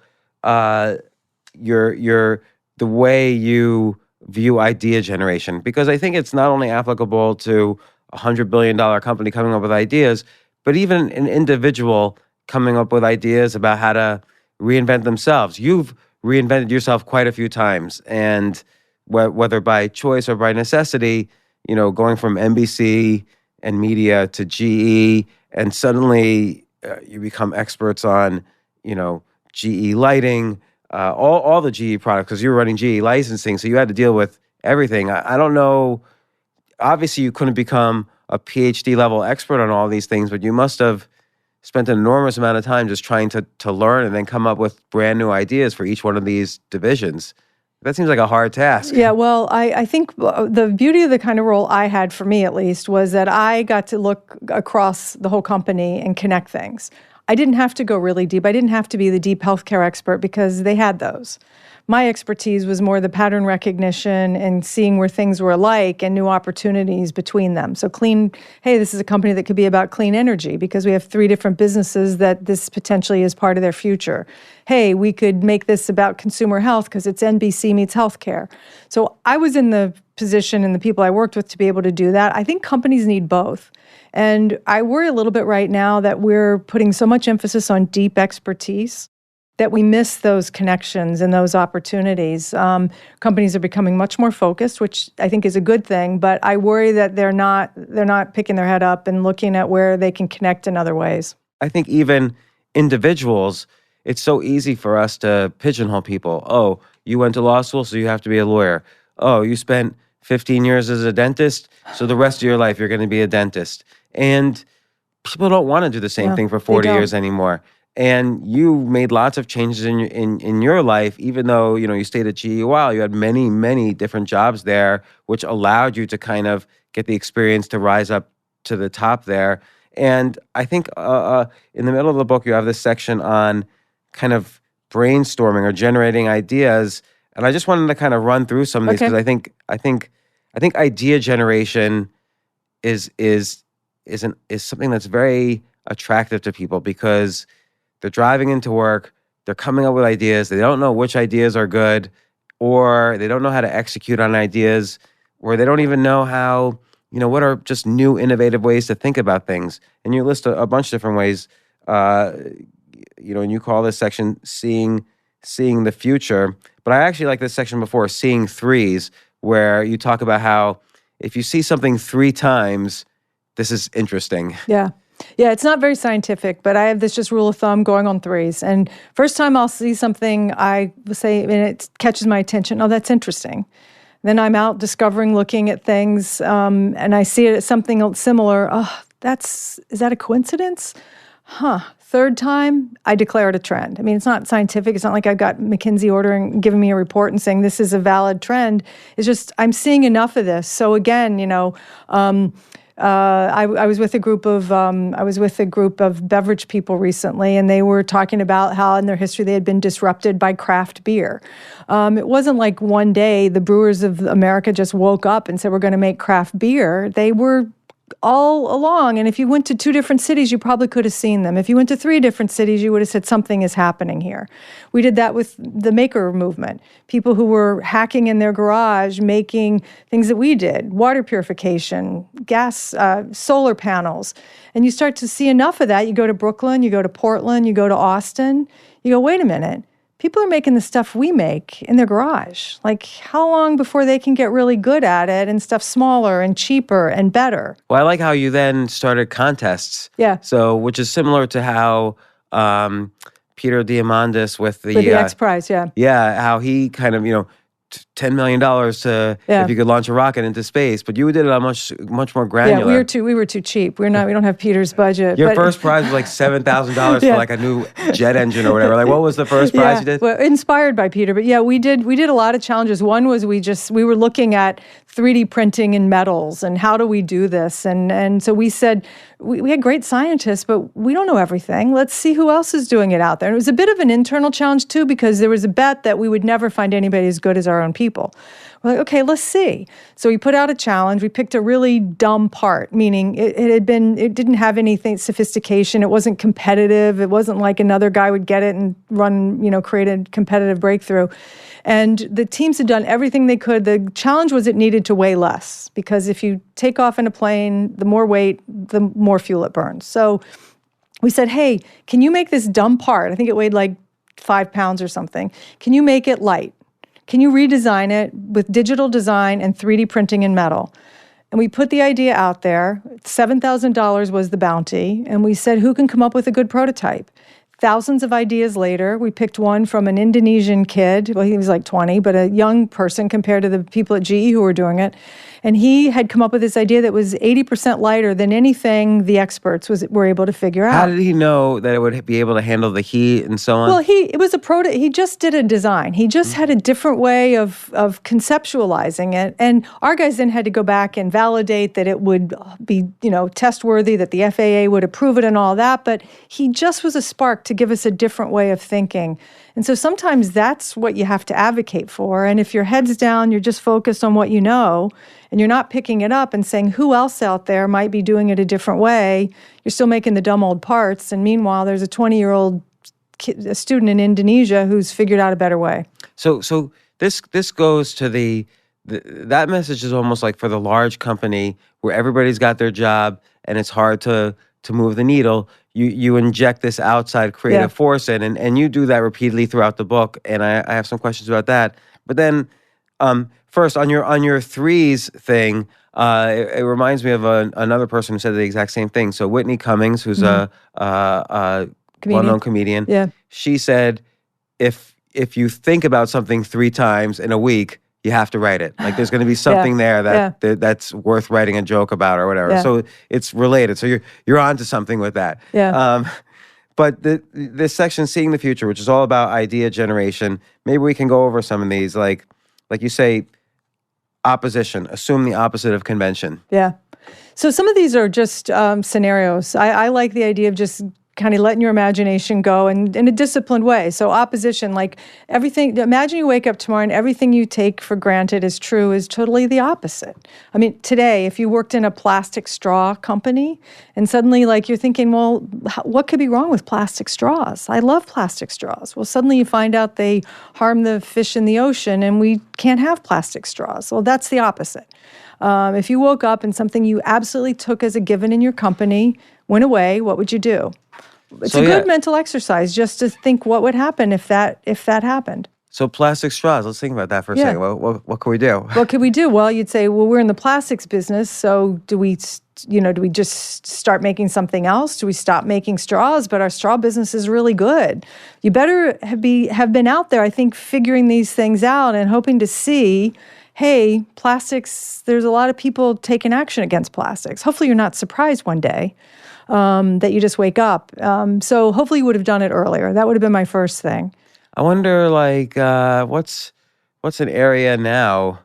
your the way you view idea generation, because I think it's not only applicable to $100 billion company coming up with ideas, but even an individual coming up with ideas about how to reinvent themselves. You've reinvented yourself quite a few times, and whether by choice or by necessity, going from NBC and media to GE, and suddenly you become experts on, GE lighting, all the GE products, because you were running GE licensing, so you had to deal with everything. I don't know. Obviously, you couldn't become a PhD level expert on all these things, but you must have spent an enormous amount of time just trying to learn and then come up with brand new ideas for each one of these divisions. That seems like a hard task. Yeah, well, I think the beauty of the kind of role I had, for me at least, was that I got to look across the whole company and connect things. I didn't have to go really deep. I didn't have to be the deep healthcare expert because they had those. My expertise was more the pattern recognition and seeing where things were alike and new opportunities between them. So hey, this is a company that could be about clean energy because we have 3 different businesses that this potentially is part of their future. Hey, we could make this about consumer health because it's NBC meets healthcare. So I was in the position and the people I worked with to be able to do that. I think companies need both. And I worry a little bit right now that we're putting so much emphasis on deep expertise that we miss those connections and those opportunities. Companies are becoming much more focused, which I think is a good thing, but I worry that they're not picking their head up and looking at where they can connect in other ways. I think even individuals, it's so easy for us to pigeonhole people. Oh, you went to law school, so you have to be a lawyer. Oh, you spent 15 years as a dentist, so the rest of your life you're going to be a dentist. And people don't want to do the same thing for 40 years anymore. And you made lots of changes in your life, even though, you stayed at GE a while. You had many, many different jobs there, which allowed you to kind of get the experience to rise up to the top there. And I think in the middle of the book, you have this section on kind of brainstorming or generating ideas. And I just wanted to kind of run through some of these because I think idea generation is something that's very attractive to people because they're driving into work, they're coming up with ideas, they don't know which ideas are good, or they don't know how to execute on ideas, or they don't even know how, what are just new innovative ways to think about things. And you list a bunch of different ways, and you call this section seeing the future. But I actually like this section before, seeing threes, where you talk about how if you see something 3 times, this is interesting. Yeah, it's not very scientific, but I have this just rule of thumb going on 3s. And first time I'll see something, I say, and it catches my attention. Oh, that's interesting. Then I'm out discovering, looking at things, and I see it as something similar. Oh, is that a coincidence? Third time, I declare it a trend. I mean, it's not scientific. It's not like I've got McKinsey giving me a report and saying this is a valid trend. It's just I'm seeing enough of this. So again, I was with a group of beverage people recently, and they were talking about how in their history they had been disrupted by craft beer. It wasn't like one day the brewers of America just woke up and said we're going to make craft beer. They were all along, and if you went to 2 different cities, you probably could have seen them. If you went to 3 different cities, you would have said something is happening here. We did that with the maker movement. People who were hacking in their garage, making things that we did, water purification, gas, solar panels. And you start to see enough of that. You go to Brooklyn, you go to Portland, you go to Austin, you go, wait a minute. People are making the stuff we make in their garage. Like, how long before they can get really good at it and stuff smaller and cheaper and better? Well, I like how you then started contests. Yeah. So, which is similar to how Peter Diamandis with the X Prize, yeah. Yeah, how he kind of, $10 million to if you could launch a rocket into space, but you did it on much more granular. Yeah, we were too cheap. We don't have Peter's budget. Your first prize was like $7,000 for like a new jet engine or whatever. Like, what was the first prize you did? Well, inspired by Peter, but yeah, we did a lot of challenges. One was we were looking at 3D printing in metals and how do we do this, and so we said we had great scientists, but we don't know everything. Let's see who else is doing it out there. And it was a bit of an internal challenge too, because there was a bet that we would never find anybody as good as our our own people. We're like, okay, let's see. So we put out a challenge. We picked a really dumb part, meaning it didn't have anything sophistication. It wasn't competitive. It wasn't like another guy would get it and create a competitive breakthrough. And the teams had done everything they could. The challenge was it needed to weigh less, because if you take off in a plane, the more weight, the more fuel it burns. So we said, hey, can you make this dumb part? I think it weighed like 5 pounds or something. Can you make it light? Can you redesign it with digital design and 3D printing in metal? And we put the idea out there. $7,000 was the bounty. And we said, who can come up with a good prototype? Thousands of ideas later, we picked one from an Indonesian kid. Well, he was like 20, but a young person compared to the people at GE who were doing it. And he had come up with this idea that was 80% lighter than anything the experts were able to figure out. How did he know that it would be able to handle the heat and so on? Well, he just did a design. He just had a different way of conceptualizing it. And our guys then had to go back and validate that it would be, test worthy, that the FAA would approve it and all that. But he just was a spark to give us a different way of thinking. And so sometimes that's what you have to advocate for. And if your head's down, you're just focused on what you know, and you're not picking it up and saying who else out there might be doing it a different way, you're still making the dumb old parts. And meanwhile, there's a 20-year-old a student in Indonesia who's figured out a better way. So this goes to that message is almost like for the large company where everybody's got their job and it's hard to move the needle. You inject this outside creative force in, and you do that repeatedly throughout the book. And I have some questions about that. But then, first on your threes thing, it reminds me of another person who said the exact same thing. So Whitney Cummings, who's a well-known comedian, she said, if you think about something 3 times in a week, you have to write it. Like there's going to be something there that's worth writing a joke about or whatever. Yeah. So it's related. So you're onto something with that. Yeah. But this section, Seeing the Future, which is all about idea generation, maybe we can go over some of these. Like you say, opposition, assume the opposite of convention. Yeah. So some of these are just scenarios. I like the idea of just kind of letting your imagination go and in a disciplined way. So opposition, like everything, imagine you wake up tomorrow and everything you take for granted is true is totally the opposite. I mean, today, if you worked in a plastic straw company and suddenly like you're thinking, well, what could be wrong with plastic straws? I love plastic straws. Well, suddenly you find out they harm the fish in the ocean and we can't have plastic straws. Well, that's the opposite. If you woke up and something you absolutely took as a given in your company went away, what would you do? It's a good mental exercise just to think what would happen if that happened. So plastic straws, let's think about that for a second. What can we do? What could we do? Well, you'd say, well, we're in the plastics business, so do we just start making something else? Do we stop making straws? But our straw business is really good. You better have been out there, I think, figuring these things out and hoping to see, hey, plastics, there's a lot of people taking action against plastics. Hopefully you're not surprised one day that you just wake up. So hopefully you would have done it earlier. That would have been my first thing. I wonder, what's an area now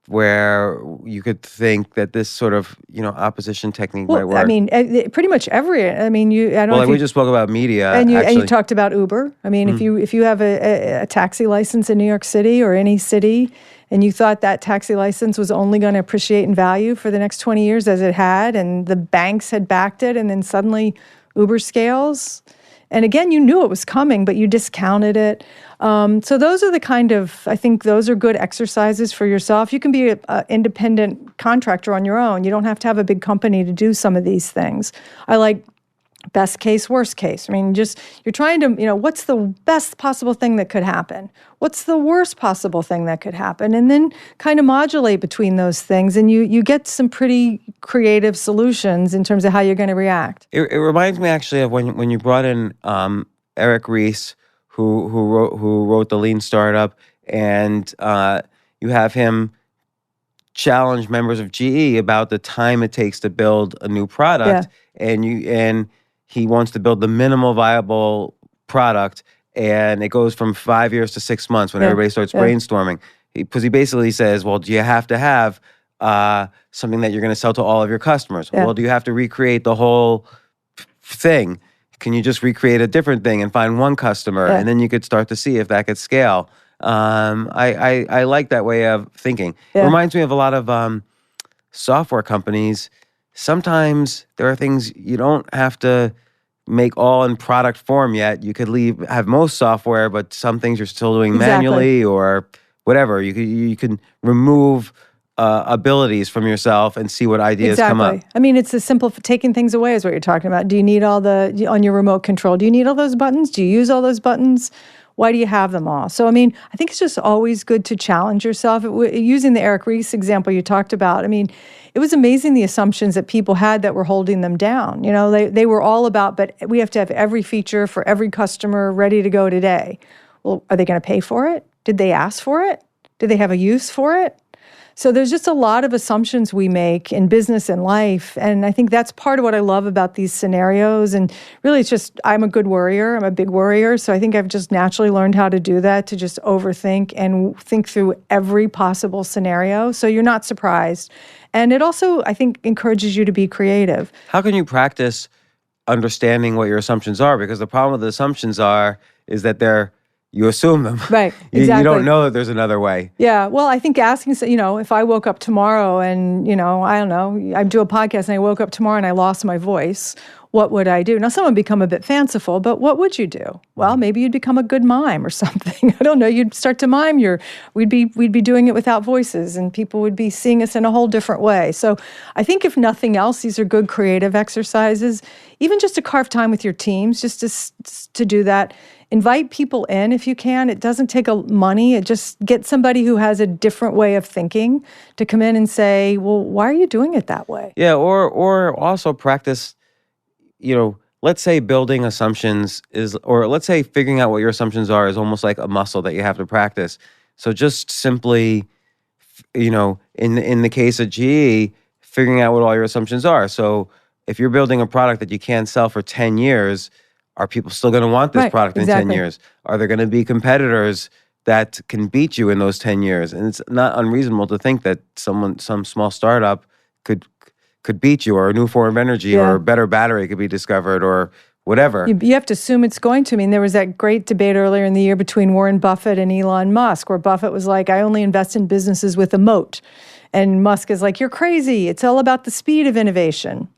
where you could think that this sort of, opposition technique might work? I mean, pretty much every. I mean, we just spoke about media, and you talked about Uber. I mean, if you have a taxi license in New York City or any city, and you thought that taxi license was only going to appreciate in value for the next 20 years as it had, and the banks had backed it, and then suddenly Uber scales. And again, you knew it was coming, but you discounted it. So those are the kind of, I think those are good exercises for yourself. You can be an independent contractor on your own. You don't have to have a big company to do some of these things. I like best case, worst case. I mean, just you're trying to, what's the best possible thing that could happen? What's the worst possible thing that could happen? And then kind of modulate between those things, and you get some pretty creative solutions in terms of how you're going to react. It reminds me actually of when you brought in Eric Ries, who wrote The Lean Startup, and you have him challenge members of GE about the time it takes to build a new product, and he wants to build the minimal viable product, and it goes from 5 years to 6 months when everybody starts brainstorming. Because he basically says, well, do you have to have something that you're going to sell to all of your customers? Well, do you have to recreate the whole thing? Can you just recreate a different thing and find one customer, and then you could start to see if that could scale? I like that way of thinking. It Yeah. reminds me of a lot of software companies. Sometimes there are things you don't have to make all in product form yet. You could have most software, but some things you're still doing Exactly. manually or whatever. You can remove abilities from yourself and see what ideas come up. Exactly. I mean, it's as simple taking things away is what you're talking about. Do you need on your remote control, do you need all those buttons? Do you use all those buttons? Why do you have them all? So, I mean, I think it's just always good to challenge yourself. Using the Eric Ries example you talked about, I mean, it was amazing the assumptions that people had that were holding them down. You know, they were all about, but we have to have every feature for every customer ready to go today. Well, are they going to pay for it? Did they ask for it? Did they have a use for it? So there's just a lot of assumptions we make in business and life. And I think that's part of what I love about these scenarios. And really, it's just, I'm a good worrier. I'm a big worrier. So I think I've just naturally learned how to do that, to just overthink and think through every possible scenario. So you're not surprised. And it also, I think, encourages you to be creative. How can you practice understanding what your assumptions are? Because the problem with the assumptions is that you assume them. Right, You exactly. don't know that there's another way. Yeah, well, I think asking, if I woke up tomorrow and, I don't know, I do a podcast and I woke up tomorrow and I lost my voice, what would I do? Now, some would become a bit fanciful, but what would you do? Well, maybe you'd become a good mime or something. I don't know. You'd start to mime we'd be doing it without voices and people would be seeing us in a whole different way. So I think if nothing else, these are good creative exercises, even just to carve time with your teams, just to do that. Invite people in if you can. It doesn't take money. It just get somebody who has a different way of thinking to come in and say, well, why are you doing it that way? Yeah, or also practice, let's say building assumptions or let's say figuring out what your assumptions are is almost like a muscle that you have to practice. So just simply, in the case of GE, figuring out what all your assumptions are. So if you're building a product that you can't sell for 10 years, are people still going to want this Right, product in exactly. 10 years? Are there going to be competitors that can beat you in those 10 years? And it's not unreasonable to think that some small startup could beat you, or a new form of energy, Yeah. or a better battery could be discovered, or whatever. You have to assume it's going to. I mean, there was that great debate earlier in the year between Warren Buffett and Elon Musk, where Buffett was like, I only invest in businesses with a moat. And Musk is like, you're crazy. It's all about the speed of innovation.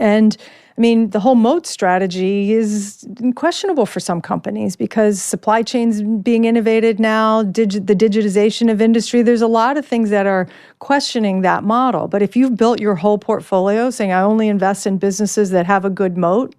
And I mean, the whole moat strategy is questionable for some companies because supply chains being innovated now, the digitization of industry, there's a lot of things that are questioning that model. But if you've built your whole portfolio saying, I only invest in businesses that have a good moat,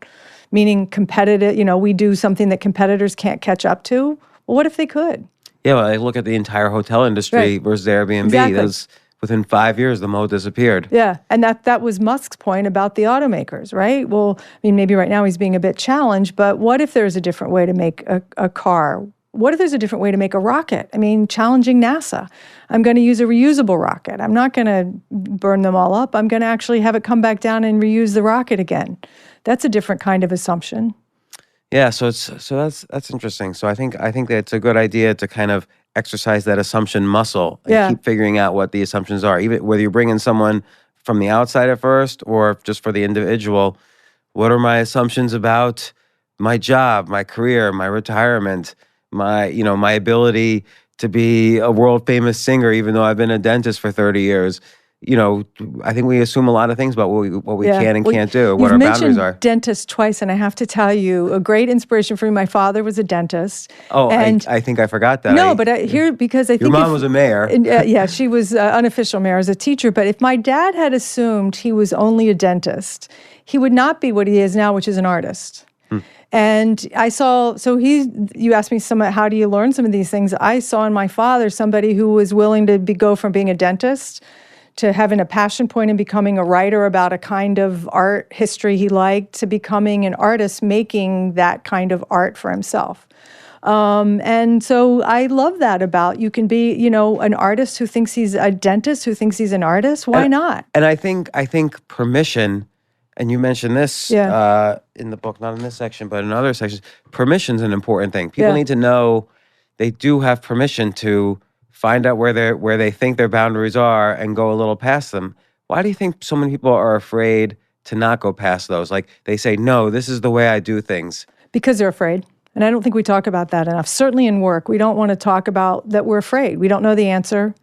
meaning competitive, we do something that competitors can't catch up to, well, what if they could? Yeah, well, I look at the entire hotel industry Right. versus Airbnb. Exactly. Within 5 years, the moat disappeared. Yeah, and that was Musk's point about the automakers, right? Well, I mean, maybe right now he's being a bit challenged, but what if there's a different way to make a car? What if there's a different way to make a rocket? I mean, challenging NASA. I'm going to use a reusable rocket. I'm not going to burn them all up. I'm going to actually have it come back down and reuse the rocket again. That's a different kind of assumption. Yeah, so that's interesting. So I think that it's a good idea to kind of exercise that assumption muscle and keep figuring out what the assumptions are. Even whether you bring in someone from the outside at first or just for the individual, what are my assumptions about my job, my career, my retirement, my ability to be a world famous singer, even though I've been a dentist for 30 years. I think we assume a lot of things about what we can and can't do, what our boundaries You've are. mentioned dentist twice, and I have to tell you, a great inspiration for me. My father was a dentist. Oh, and I think I forgot that. No, but because I think your mom was a mayor. Yeah, she was unofficial mayor as a teacher. But if my dad had assumed he was only a dentist, he would not be what he is now, which is an artist. And you asked me how do you learn some of these things? I saw in my father somebody who was willing to go from being a dentist to having a passion point and becoming a writer about a kind of art history he liked, to becoming an artist making that kind of art for himself. And so I love that about you can be, an artist who thinks he's a dentist, who thinks he's an artist. Why not? And I think permission, and you mentioned this in the book, not in this section, but in other sections, permission's an important thing. People need to know they do have permission to find out where they think their boundaries are and go a little past them. Why do you think so many people are afraid to not go past those? Like they say, no, this is the way I do things. Because they're afraid. And I don't think we talk about that enough. Certainly in work, we don't want to talk about that we're afraid. We don't know the answer.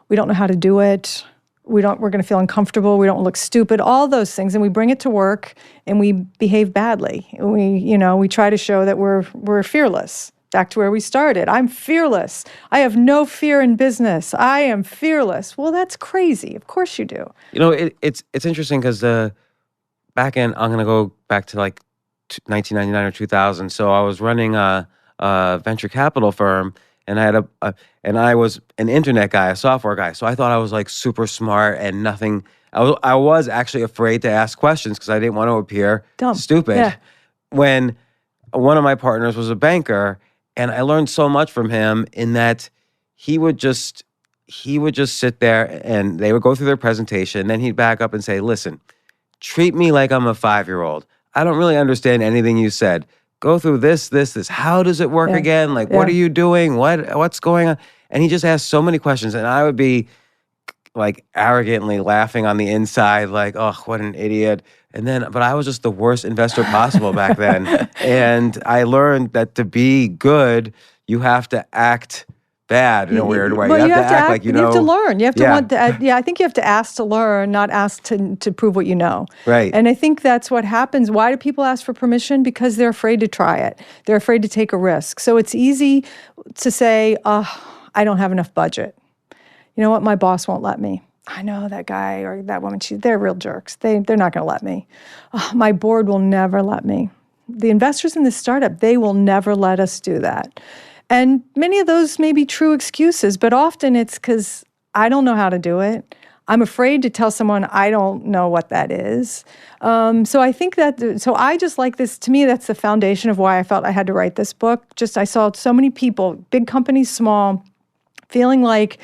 We don't know how to do it. We're going to feel uncomfortable. We don't look stupid, all those things. And we bring it to work and we behave badly. We try to show that we're fearless. Back to where we started. I'm fearless. I have no fear in business. I am fearless. Well, that's crazy. Of course you do. It's interesting because back in, I'm going to go back to like 1999 or 2000. So I was running a venture capital firm, and I had and I was an internet guy, a software guy. So I thought I was like super smart and nothing. I was actually afraid to ask questions because I didn't want to appear Dumb. stupid. Yeah. When one of my partners was a banker, and I learned so much from him in that he would just sit there and they would go through their presentation. Then he'd back up and say, listen, treat me like I'm a 5-year-old. I don't really understand anything you said. Go through this. How does it work again? Like, what are you doing? What's going on? And he just asked so many questions. And I would be like arrogantly laughing on the inside, like, oh, what an idiot. But I was just the worst investor possible back then. And I learned that to be good, you have to act bad in a weird way. Well, you have to act like you know. You have to learn. You have to want. I think you have to ask to learn, not ask to prove what you know. Right. And I think that's what happens. Why do people ask for permission? Because they're afraid to try it. They're afraid to take a risk. So it's easy to say, I don't have enough budget. You know what? My boss won't let me. I know that guy or that woman, they're real jerks. They're not going to let me. My board will never let me. The investors in this startup, they will never let us do that. And many of those may be true excuses, but often it's because I don't know how to do it. I'm afraid to tell someone I don't know what that is. So I think so I just like this. To me, that's the foundation of why I felt I had to write this book. I saw so many people, big companies, small, feeling like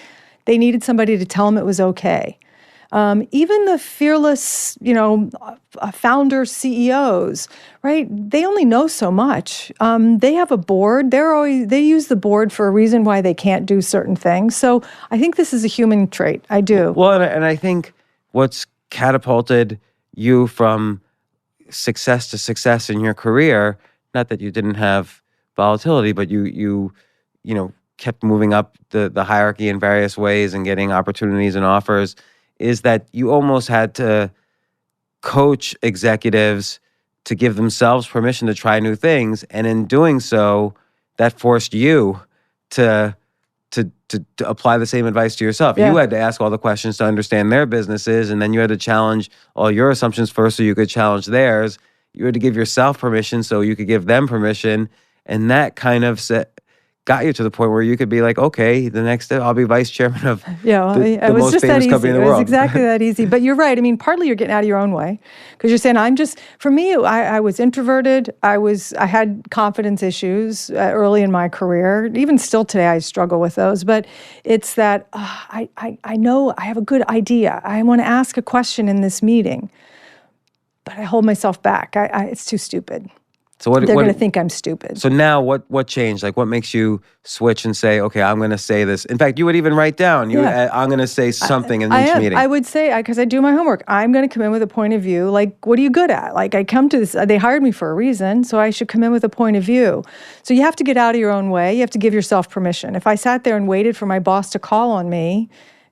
they needed somebody to tell them it was okay. Even the fearless, founder CEOs, right? They only know so much. They have a board. They use the board for a reason why they can't do certain things. So I think this is a human trait. I do. Well, and I think what's catapulted you from success to success in your career, not that you didn't have volatility, but you kept moving up the hierarchy in various ways and getting opportunities and offers, is that you almost had to coach executives to give themselves permission to try new things. And in doing so, that forced you to apply the same advice to yourself. Yeah. You had to ask all the questions to understand their businesses, and then you had to challenge all your assumptions first so you could challenge theirs. You had to give yourself permission so you could give them permission. And that kind of got you to the point where you could be like, okay, the next day I'll be vice chairman of the most famous company in the world. It was exactly that easy. But you're right. I mean, partly you're getting out of your own way because you're saying, for me, I was introverted. I had confidence issues early in my career. Even still today, I struggle with those. But it's that I know I have a good idea. I want to ask a question in this meeting, but I hold myself back. It's too stupid. So they're going to think I'm stupid. So now what changed? Like, what makes you switch and say, okay, I'm going to say this? In fact, you would even write down, I'm going to say something in each meeting. I would say, because I do my homework, I'm going to come in with a point of view. Like, what are you good at? Like, I come to this, they hired me for a reason, so I should come in with a point of view. So you have to get out of your own way. You have to give yourself permission. If I sat there and waited for my boss to call on me,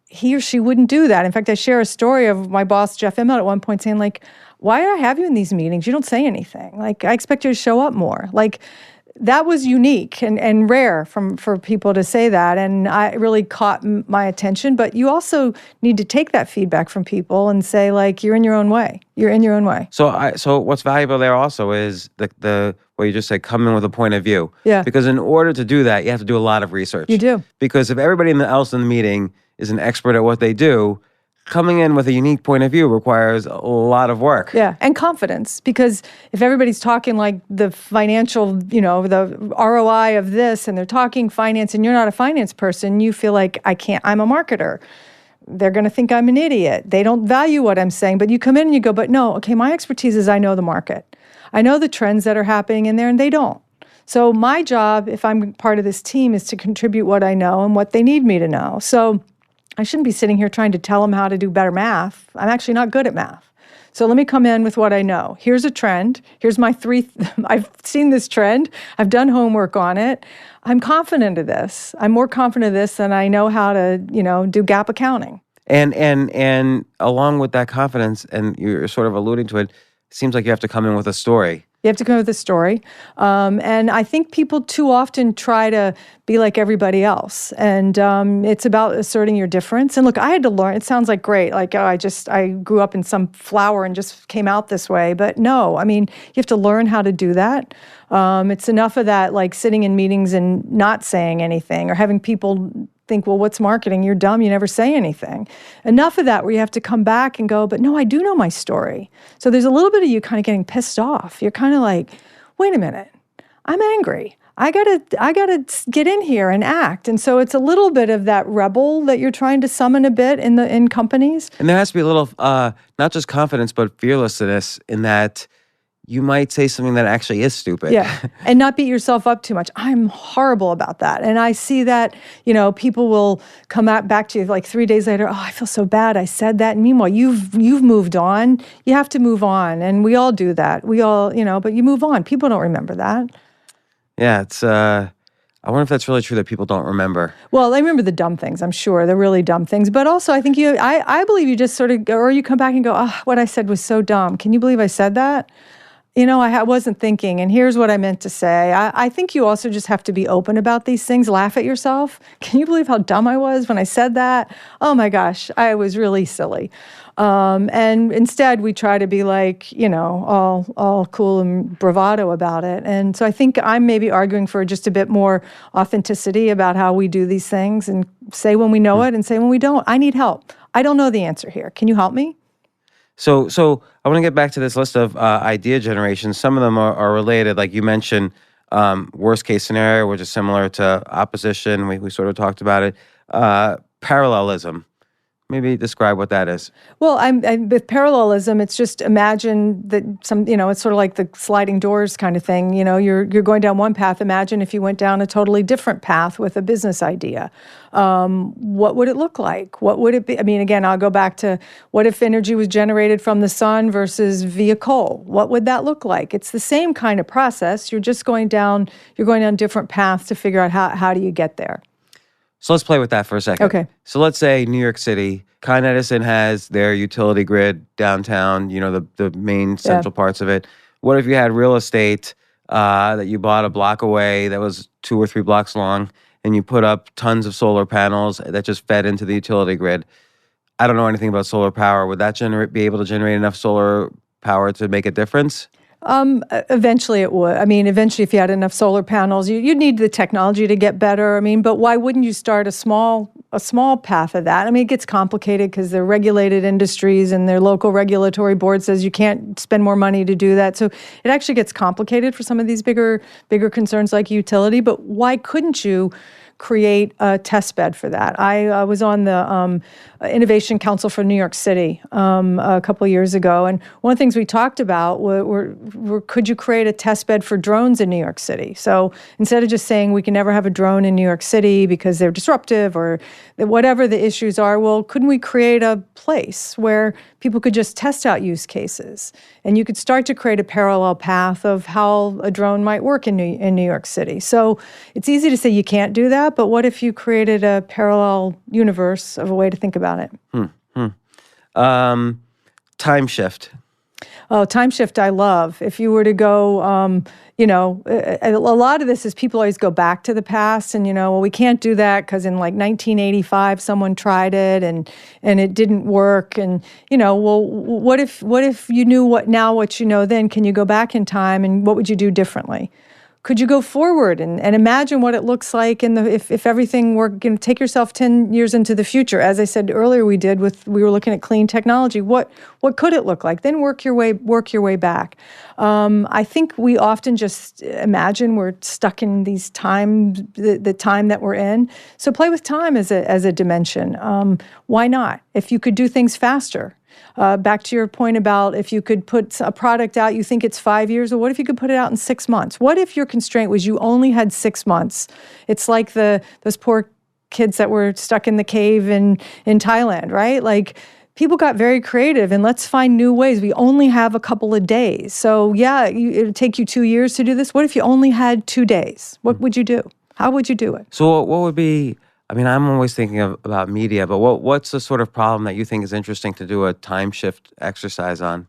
he or she wouldn't do that. In fact, I share a story of my boss, Jeff Immelt, at one point saying, like, why do I have you in these meetings? You don't say anything. Like, I expect you to show up more. Like, that was unique and rare for people to say that. And it really caught my attention. But you also need to take that feedback from people and say, like, you're in your own way. You're in your own way. So what's valuable there also is the what you just said, come in with a point of view. Yeah. Because in order to do that, you have to do a lot of research. You do. Because if everybody else in the meeting is an expert at what they do, coming in with a unique point of view requires a lot of work. Yeah, and confidence, because if everybody's talking like the financial, the ROI of this, and they're talking finance, and you're not a finance person, you feel like, I'm a marketer. They're going to think I'm an idiot. They don't value what I'm saying, but you come in and you go, but no, okay, my expertise is I know the market. I know the trends that are happening in there, and they don't. So my job, if I'm part of this team, is to contribute what I know and what they need me to know. So I shouldn't be sitting here trying to tell them how to do better math. I'm actually not good at math. So let me come in with what I know. Here's a trend. Here's my I've seen this trend. I've done homework on it. I'm confident of this. I'm more confident of this than I know how to, do gap accounting. And along with that confidence, and you're sort of alluding to it, seems like you have to come in with a story. You have to come up with a story. And I think people too often try to be like everybody else. And it's about asserting your difference. And look, I had to learn. It sounds like great. Like, I grew up in some flower and just came out this way. But no, I mean, you have to learn how to do that. It's enough of that, like sitting in meetings and not saying anything or having people think, well, what's marketing? You're dumb. You never say anything. Enough of that where you have to come back and go, but no, I do know my story. So there's a little bit of you kind of getting pissed off. You're kind of like, wait a minute, I'm angry. I gotta get in here and act. And so it's a little bit of that rebel that you're trying to summon a bit in companies. And there has to be a little, not just confidence, but fearlessness in that you might say something that actually is stupid. Yeah, and not beat yourself up too much. I'm horrible about that. And I see that, people will come back to you like 3 days later, oh, I feel so bad, I said that. And meanwhile, you've moved on. You have to move on. And we all do that. We all, but you move on. People don't remember that. Yeah, it's, I wonder if that's really true that people don't remember. Well, they remember the dumb things, I'm sure. The really dumb things. But also, I think I believe you just sort of, or you come back and go, oh, what I said was so dumb. Can you believe I said that? I wasn't thinking, and here's what I meant to say. I think you also just have to be open about these things, laugh at yourself. Can you believe how dumb I was when I said that? Oh my gosh, I was really silly. And instead, we try to be like, all cool and bravado about it. And so I think I'm maybe arguing for just a bit more authenticity about how we do these things and say when we know it and say when we don't. I need help. I don't know the answer here. Can you help me? So I want to get back to this list of idea generation. Some of them are related, like you mentioned, worst case scenario, which is similar to opposition. We sort of talked about it. Parallelism. Maybe describe what that is. Well, I'm with parallelism. It's just imagine that it's sort of like the sliding doors kind of thing. You're going down one path. Imagine if you went down a totally different path with a business idea. What would it look like? What would it be? I mean, again, I'll go back to what if energy was generated from the sun versus via coal? What would that look like? It's the same kind of process. You're just going down different paths to figure out how do you get there. So let's play with that for a second. Okay. So let's say New York City, Con Edison has their utility grid downtown, the main central parts of it. What if you had real estate that you bought a block away that was 2 or 3 blocks long, and you put up tons of solar panels that just fed into the utility grid? I don't know anything about solar power. Would that be able to generate enough solar power to make a difference? Eventually it would. I mean, eventually if you had enough solar panels, you'd need the technology to get better. I mean, but why wouldn't you start a small path of that? I mean, it gets complicated because they're regulated industries and their local regulatory board says you can't spend more money to do that. So it actually gets complicated for some of these bigger concerns like utility. But why couldn't you create a test bed for that? I was on the Innovation Council for New York City a couple of years ago, and one of the things we talked about were could you create a test bed for drones in New York City? So instead of just saying we can never have a drone in New York City because they're disruptive or whatever the issues are, well, couldn't we create a place where people could just test out use cases, and you could start to create a parallel path of how a drone might work in New York City? So it's easy to say you can't do that, but what if you created a parallel universe of a way to think about it? Time shift. Oh, time shift I love. If you were to go, a lot of this is people always go back to the past and, well, we can't do that because in like 1985 someone tried it and it didn't work. And, well, what if you knew what you know then? Can you go back in time and what would you do differently? Could you go forward and imagine what it looks like if everything were, take yourself 10 years into the future? As I said earlier, we were looking at clean technology. What could it look like? Then work your way back. I think we often just imagine we're stuck in these times, the time that we're in. So play with time as a dimension. Why not? If you could do things faster. Back to your point about if you could put a product out, you think it's 5 years, or what if you could put it out in 6 months? What if your constraint was you only had 6 months? It's like those poor kids that were stuck in the cave in Thailand, right? Like people got very creative and let's find new ways. We only have a couple of days. So yeah, it would take you 2 years to do this. What if you only had 2 days? What would you do? How would you do it? So what would be, I mean, I'm always thinking about media, but what's the sort of problem that you think is interesting to do a time shift exercise on?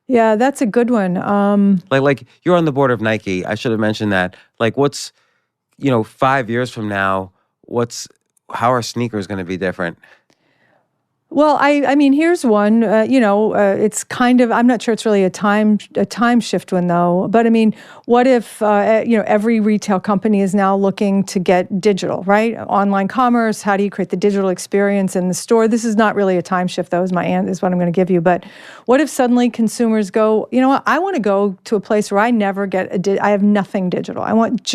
Yeah, that's a good one. Like you're on the board of Nike. I should have mentioned that. Like what's, 5 years from now, how are sneakers going to be different? Well, I mean, here's one. It's kind of. I'm not sure it's really a time shift one though. But I mean, what if every retail company is now looking to get digital, right? Online commerce. How do you create the digital experience in the store? This is not really a time shift. That was is what I'm going to give you. But what if suddenly consumers go, you know what? I want to go to a place where I never get I have nothing digital. I want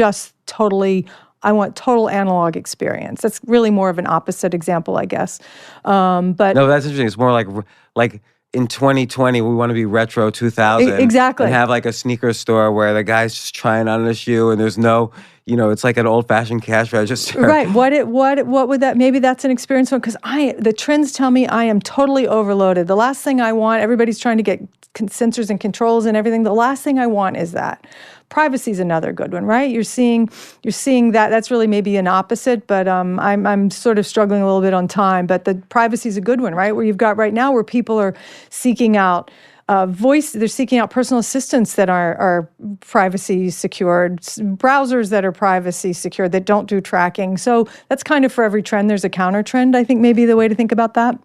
total analog experience. That's really more of an opposite example, I guess. But no, that's interesting. It's more like in 2020, we want to be retro 2000. Exactly. And have like a sneaker store where the guy's just trying on a shoe and there's no, it's like an old-fashioned cash register. Right. What would that? Maybe that's an experience one because the trends tell me I am totally overloaded. The last thing I want, everybody's trying to get sensors and controls and everything. The last thing I want is that. Privacy is another good one, right? You're seeing that. That's really maybe an opposite, but I'm sort of struggling a little bit on time. But the privacy is a good one, right? Where you've got right now where people are seeking out they're seeking out personal assistants that are privacy secured, browsers that are privacy secured, that don't do tracking. So that's kind of for every trend, there's a counter trend, I think maybe the way to think about that.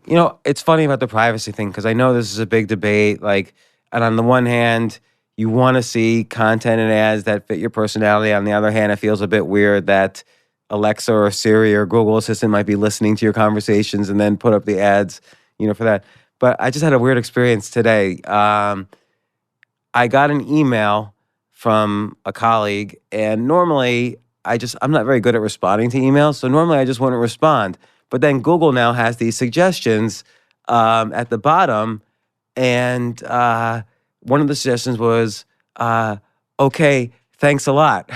It's funny about the privacy thing because I know this is a big debate. And on the one hand, you want to see content and ads that fit your personality. On the other hand, it feels a bit weird that Alexa or Siri or Google Assistant might be listening to your conversations and then put up the ads, for that. But I just had a weird experience today. I got an email from a colleague, and normally I'm not very good at responding to emails, so normally I just wouldn't respond. But then Google now has these suggestions at the bottom, and one of the suggestions was, okay, thanks a lot.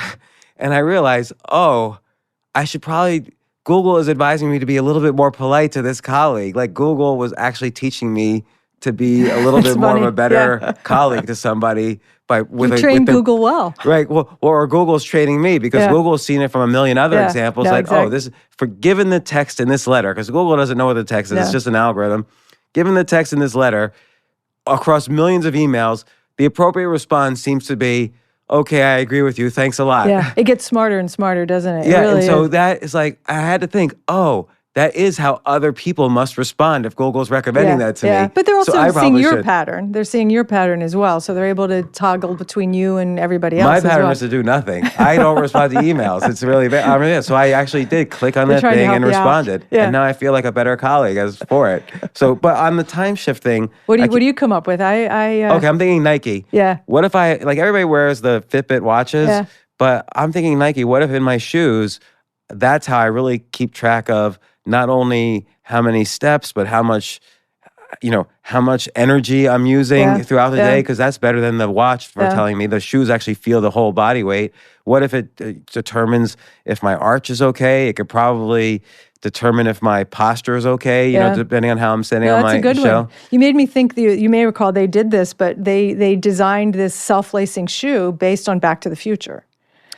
And I realized, I should probably, Google is advising me to be a little bit more polite to this colleague. Like Google was actually teaching me to be a little bit more of a better colleague to somebody. You trained Google well. Right. Well, or Google's training me because Google's seen it from a million other examples. Exactly. Given the text in this letter, because Google doesn't know what the text is, it's just an algorithm. Given the text in this letter, across millions of emails, the appropriate response seems to be, okay, I agree with you. Thanks a lot. Yeah, it gets smarter and smarter, doesn't it? Yeah, it really and so is. that is like, I had to think, that is how other people must respond if Google's recommending that to me. But they're also So seeing your should. pattern. They're seeing your pattern as well, so they're able to toggle between you and everybody else. My as pattern well. is to do nothing. I don't respond to emails. It's really bad. So I actually did click on They're that trying to thing help and you out. responded. Yeah. And now I feel like a better colleague for it. So, but on the time shift thing. What do you come up with? Okay, I'm thinking Nike. Yeah. What if everybody wears the Fitbit watches, but I'm thinking Nike, what if in my shoes, that's how I really keep track of not only how many steps, but how much energy I'm using throughout the day, because that's better than the watch for telling me. The shoes actually feel the whole body weight. What if it determines if my arch is okay? It could probably determine if my posture is okay, depending on how I'm sitting on my that's a good show. one. You made me think, you may recall they did this, but they designed this self-lacing shoe based on Back to the Future.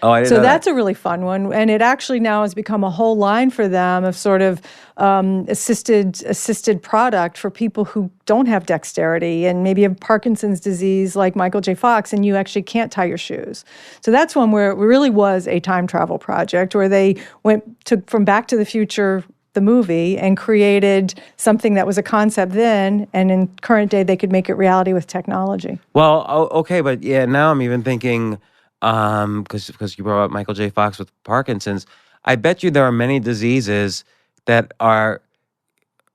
Oh, I didn't know that's that. a really fun one, and it actually now has become a whole line for them of sort of assisted product for people who don't have dexterity and maybe have Parkinson's disease like Michael J. Fox, and you actually can't tie your shoes. So that's one where it really was a time travel project where they took from Back to the Future, the movie, and created something that was a concept then, and in current day they could make it reality with technology. Well, okay, but now I'm even thinking, because you brought up Michael J. Fox with Parkinson's, I bet you there are many diseases that are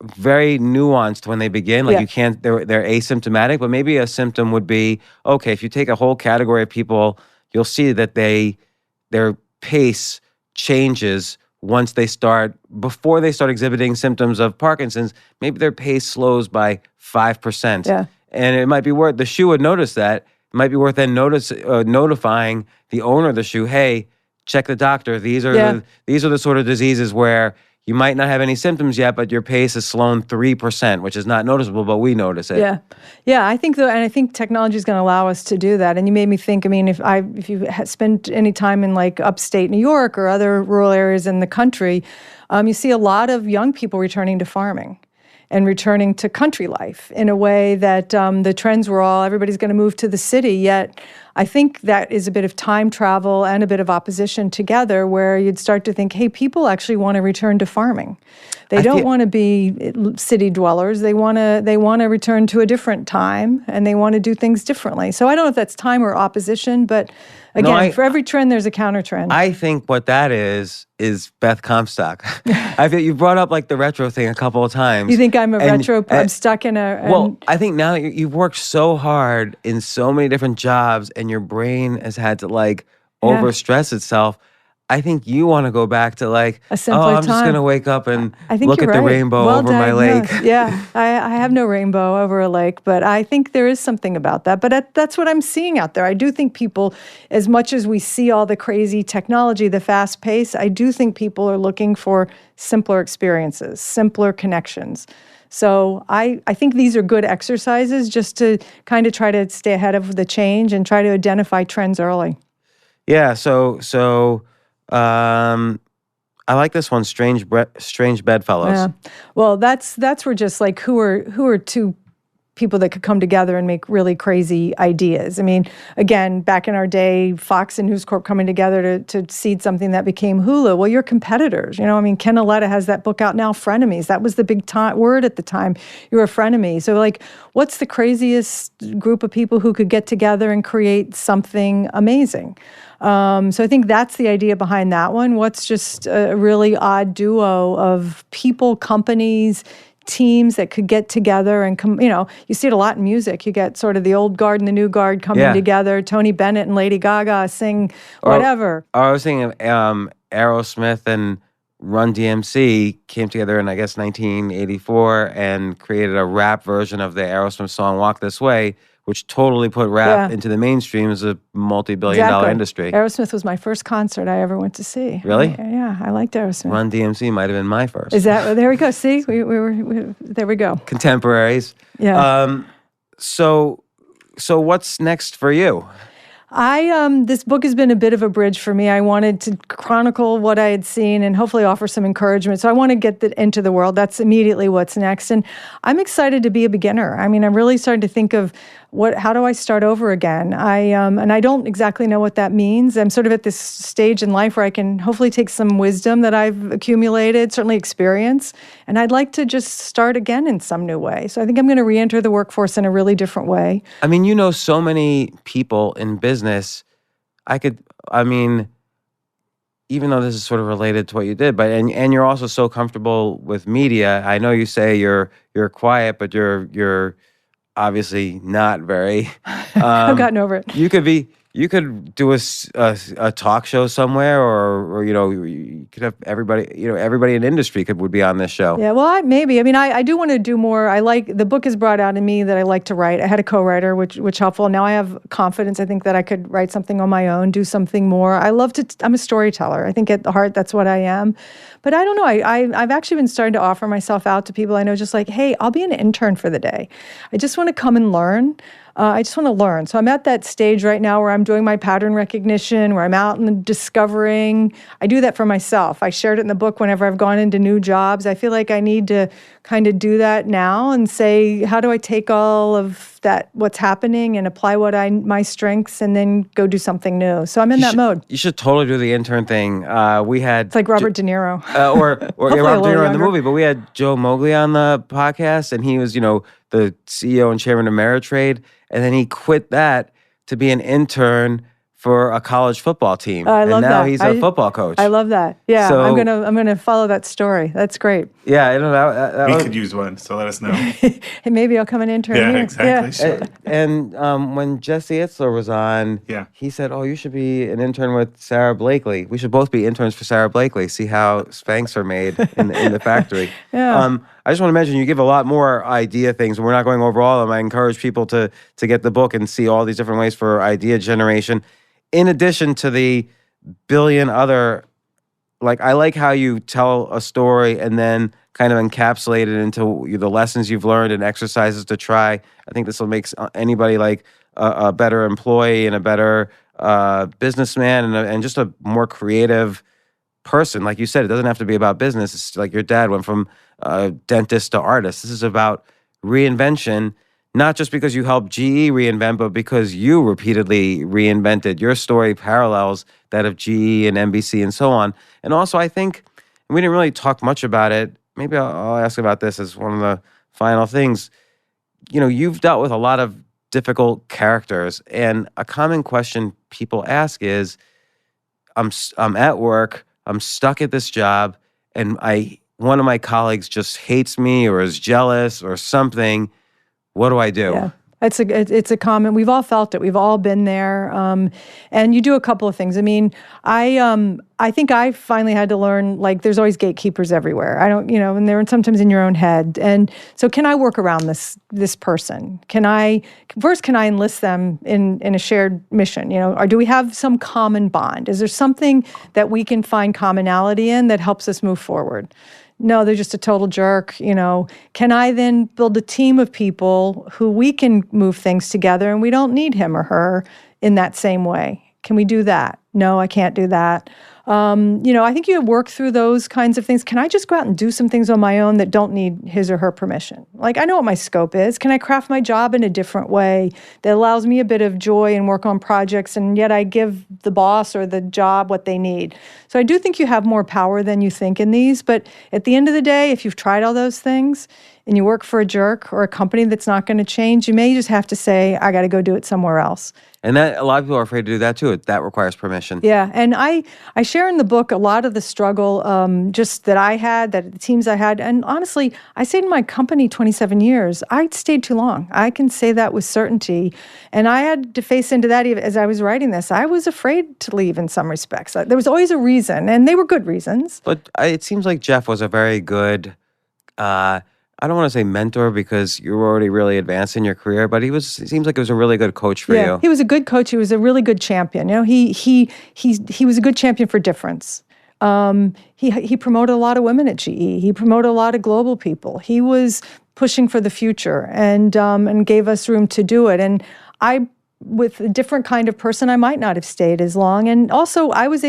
very nuanced when they begin. Like you can't, they're asymptomatic, but maybe a symptom would be, okay, if you take a whole category of people, you'll see that their pace changes before they start exhibiting symptoms of Parkinson's. Maybe their pace slows by 5%. Yeah. And it might be worth, the shoe would notice that. It might be worth then notifying the owner of the shoe, hey, check the doctor. These are the sort of diseases where you might not have any symptoms yet, but your pace has slowed 3%, which is not noticeable, but we notice it. Yeah. I think and I think technology is going to allow us to do that. And you made me think. I mean, if you spent any time in like upstate New York or other rural areas in the country, you see a lot of young people returning to farming and returning to country life in a way that the trends were everybody's going to move to the city. Yet I think that is a bit of time travel and a bit of opposition together, where you'd start to think, hey, people actually want to return to farming. They don't want to be city dwellers. They want to return to a different time, and they want to do things differently. So I don't know if that's time or opposition, but again, for every trend, there's a counter trend. I think what that is Beth Comstock. I feel you brought up like the retro thing a couple of times. You think I'm a retro? I'm stuck in a. Well, I think now that you've worked so hard in so many different jobs, and your brain has had to like overstress itself. I think you want to go back to like, a simpler I'm just going to wake up and look at the rainbow over my lake. Yeah, I have no rainbow over a lake, but I think there is something about that. But that's what I'm seeing out there. I do think people, as much as we see all the crazy technology, the fast pace, I do think people are looking for simpler experiences, simpler connections. So I think these are good exercises just to kind of try to stay ahead of the change and try to identify trends early. Yeah, so I like this one, Strange Bedfellows. Yeah. Well, that's where just like who are two people that could come together and make really crazy ideas. I mean, again, back in our day, Fox and News Corp coming together to seed something that became Hulu. Well, you're competitors. You know, I mean, Ken Aletta has that book out now, Frenemies. That was the big word at the time. You're a frenemy. So like, what's the craziest group of people who could get together and create something amazing? So I think that's the idea behind that one. What's just a really odd duo of people, companies, teams that could get together and come, you see it a lot in music. You get sort of the old guard and the new guard coming together. Tony Bennett and Lady Gaga sing whatever. I was thinking Aerosmith and Run DMC came together in, I guess, 1984 and created a rap version of the Aerosmith song Walk This Way, which totally put rap into the mainstream as a multi-billion-dollar industry. Aerosmith was my first concert I ever went to see. Really? Yeah, I liked Aerosmith. Run DMC might have been my first. Is that, there we go. See, there we go. Contemporaries. Yeah. So what's next for you? This book has been a bit of a bridge for me. I wanted to chronicle what I had seen and hopefully offer some encouragement. So I want to get that into the world. That's immediately what's next. And I'm excited to be a beginner. I mean, I'm really starting to think of how do I start over again? And I don't exactly know what that means. I'm sort of at this stage in life where I can hopefully take some wisdom that I've accumulated, certainly experience, and I'd like to just start again in some new way. So I think I'm going to re-enter the workforce in a really different way. I mean, you know so many people in business. Even though this is sort of related to what you did, but and you're also so comfortable with media. I know you say you're quiet, but you're obviously not very. I've gotten over it. You could do a talk show somewhere, or you could have everybody in industry would be on this show. Yeah, well, maybe. I mean, I do want to do more. The book has brought out in me that I like to write. I had a co-writer, which helpful. Now I have confidence. I think that I could write something on my own, do something more. I'm a storyteller. I think at the heart, that's what I am. But I don't know. I've actually been starting to offer myself out to people I know, just like, hey, I'll be an intern for the day. I just want to come and learn. I just want to learn. So I'm at that stage right now where I'm doing my pattern recognition, where I'm out and discovering. I do that for myself. I shared it in the book whenever I've gone into new jobs. I feel like I need to kind of do that now and say, how do I take all of that, what's happening, and apply my strengths, and then go do something new. So I'm in that mode. You should totally do the intern thing. It's like Robert De Niro. or Robert De Niro in the movie, but we had Joe Mowgli on the podcast, and he was, the CEO and chairman of Ameritrade, and then he quit that to be an intern for a college football team. I love that. And now he's a football coach. I love that. Yeah, so, I'm gonna follow that story. That's great. Yeah, we could use one, so let us know. Hey, maybe I'll come and intern here. Exactly. Sure. And when Jesse Itzler was on, he said, "Oh, you should be an intern with Sarah Blakely. We should both be interns for Sarah Blakely. See how Spanx are made in the factory." Yeah. I just want to mention you give a lot more idea things, and we're not going over all of them. I encourage people to get the book and see all these different ways for idea generation, in addition to the billion other like I like how you tell a story and then kind of encapsulate it into the lessons you've learned and exercises to try. I think this will make anybody like a better employee and a better businessman and just a more creative person. Like you said, it doesn't have to be about business. It's like your dad went from dentist to artist. This is about reinvention, not just because you helped GE reinvent, but because you repeatedly reinvented. Your story parallels that of GE and NBC and so on. And also, I think, and we didn't really talk much about it, maybe I'll ask about this as one of the final things. You know, you've dealt with a lot of difficult characters, and a common question people ask is, I'm at work, I'm stuck at this job, and one of my colleagues just hates me or is jealous or something. What do I do? Yeah. It's a common. We've all felt it. We've all been there. And you do a couple of things. I mean, I think I finally had to learn, like, there's always gatekeepers everywhere. I don't, and they're sometimes in your own head. And so, can I work around this person? Can I enlist them in a shared mission? Or do we have some common bond? Is there something that we can find commonality in that helps us move forward? No, they're just a total jerk. Can I then build a team of people who we can move things together and we don't need him or her in that same way? Can we do that? No, I can't do that. I think you work through those kinds of things. Can I just go out and do some things on my own that don't need his or her permission? Like, I know what my scope is. Can I craft my job in a different way that allows me a bit of joy and work on projects, and yet I give the boss or the job what they need? So I do think you have more power than you think in these, but at the end of the day, if you've tried all those things and you work for a jerk or a company that's not going to change, you may just have to say, I got to go do it somewhere else. And that a lot of people are afraid to do that too. That requires permission. Yeah, and I share in the book a lot of the struggle just that I had, that the teams I had. And honestly, I stayed in my company 27 years. I stayed too long. I can say that with certainty. And I had to face into that even as I was writing this. I was afraid to leave in some respects. There was always a reason, and they were good reasons. But it seems like Jeff was a very good, I don't want to say mentor because you were already really advanced in your career, but it seems like he was a really good coach for you. He was a good coach. He was a really good champion. He was a good champion for difference. He promoted a lot of women at GE. He promoted a lot of global people. He was pushing for the future and gave us room to do it. And with a different kind of person, I might not have stayed as long. And also, it was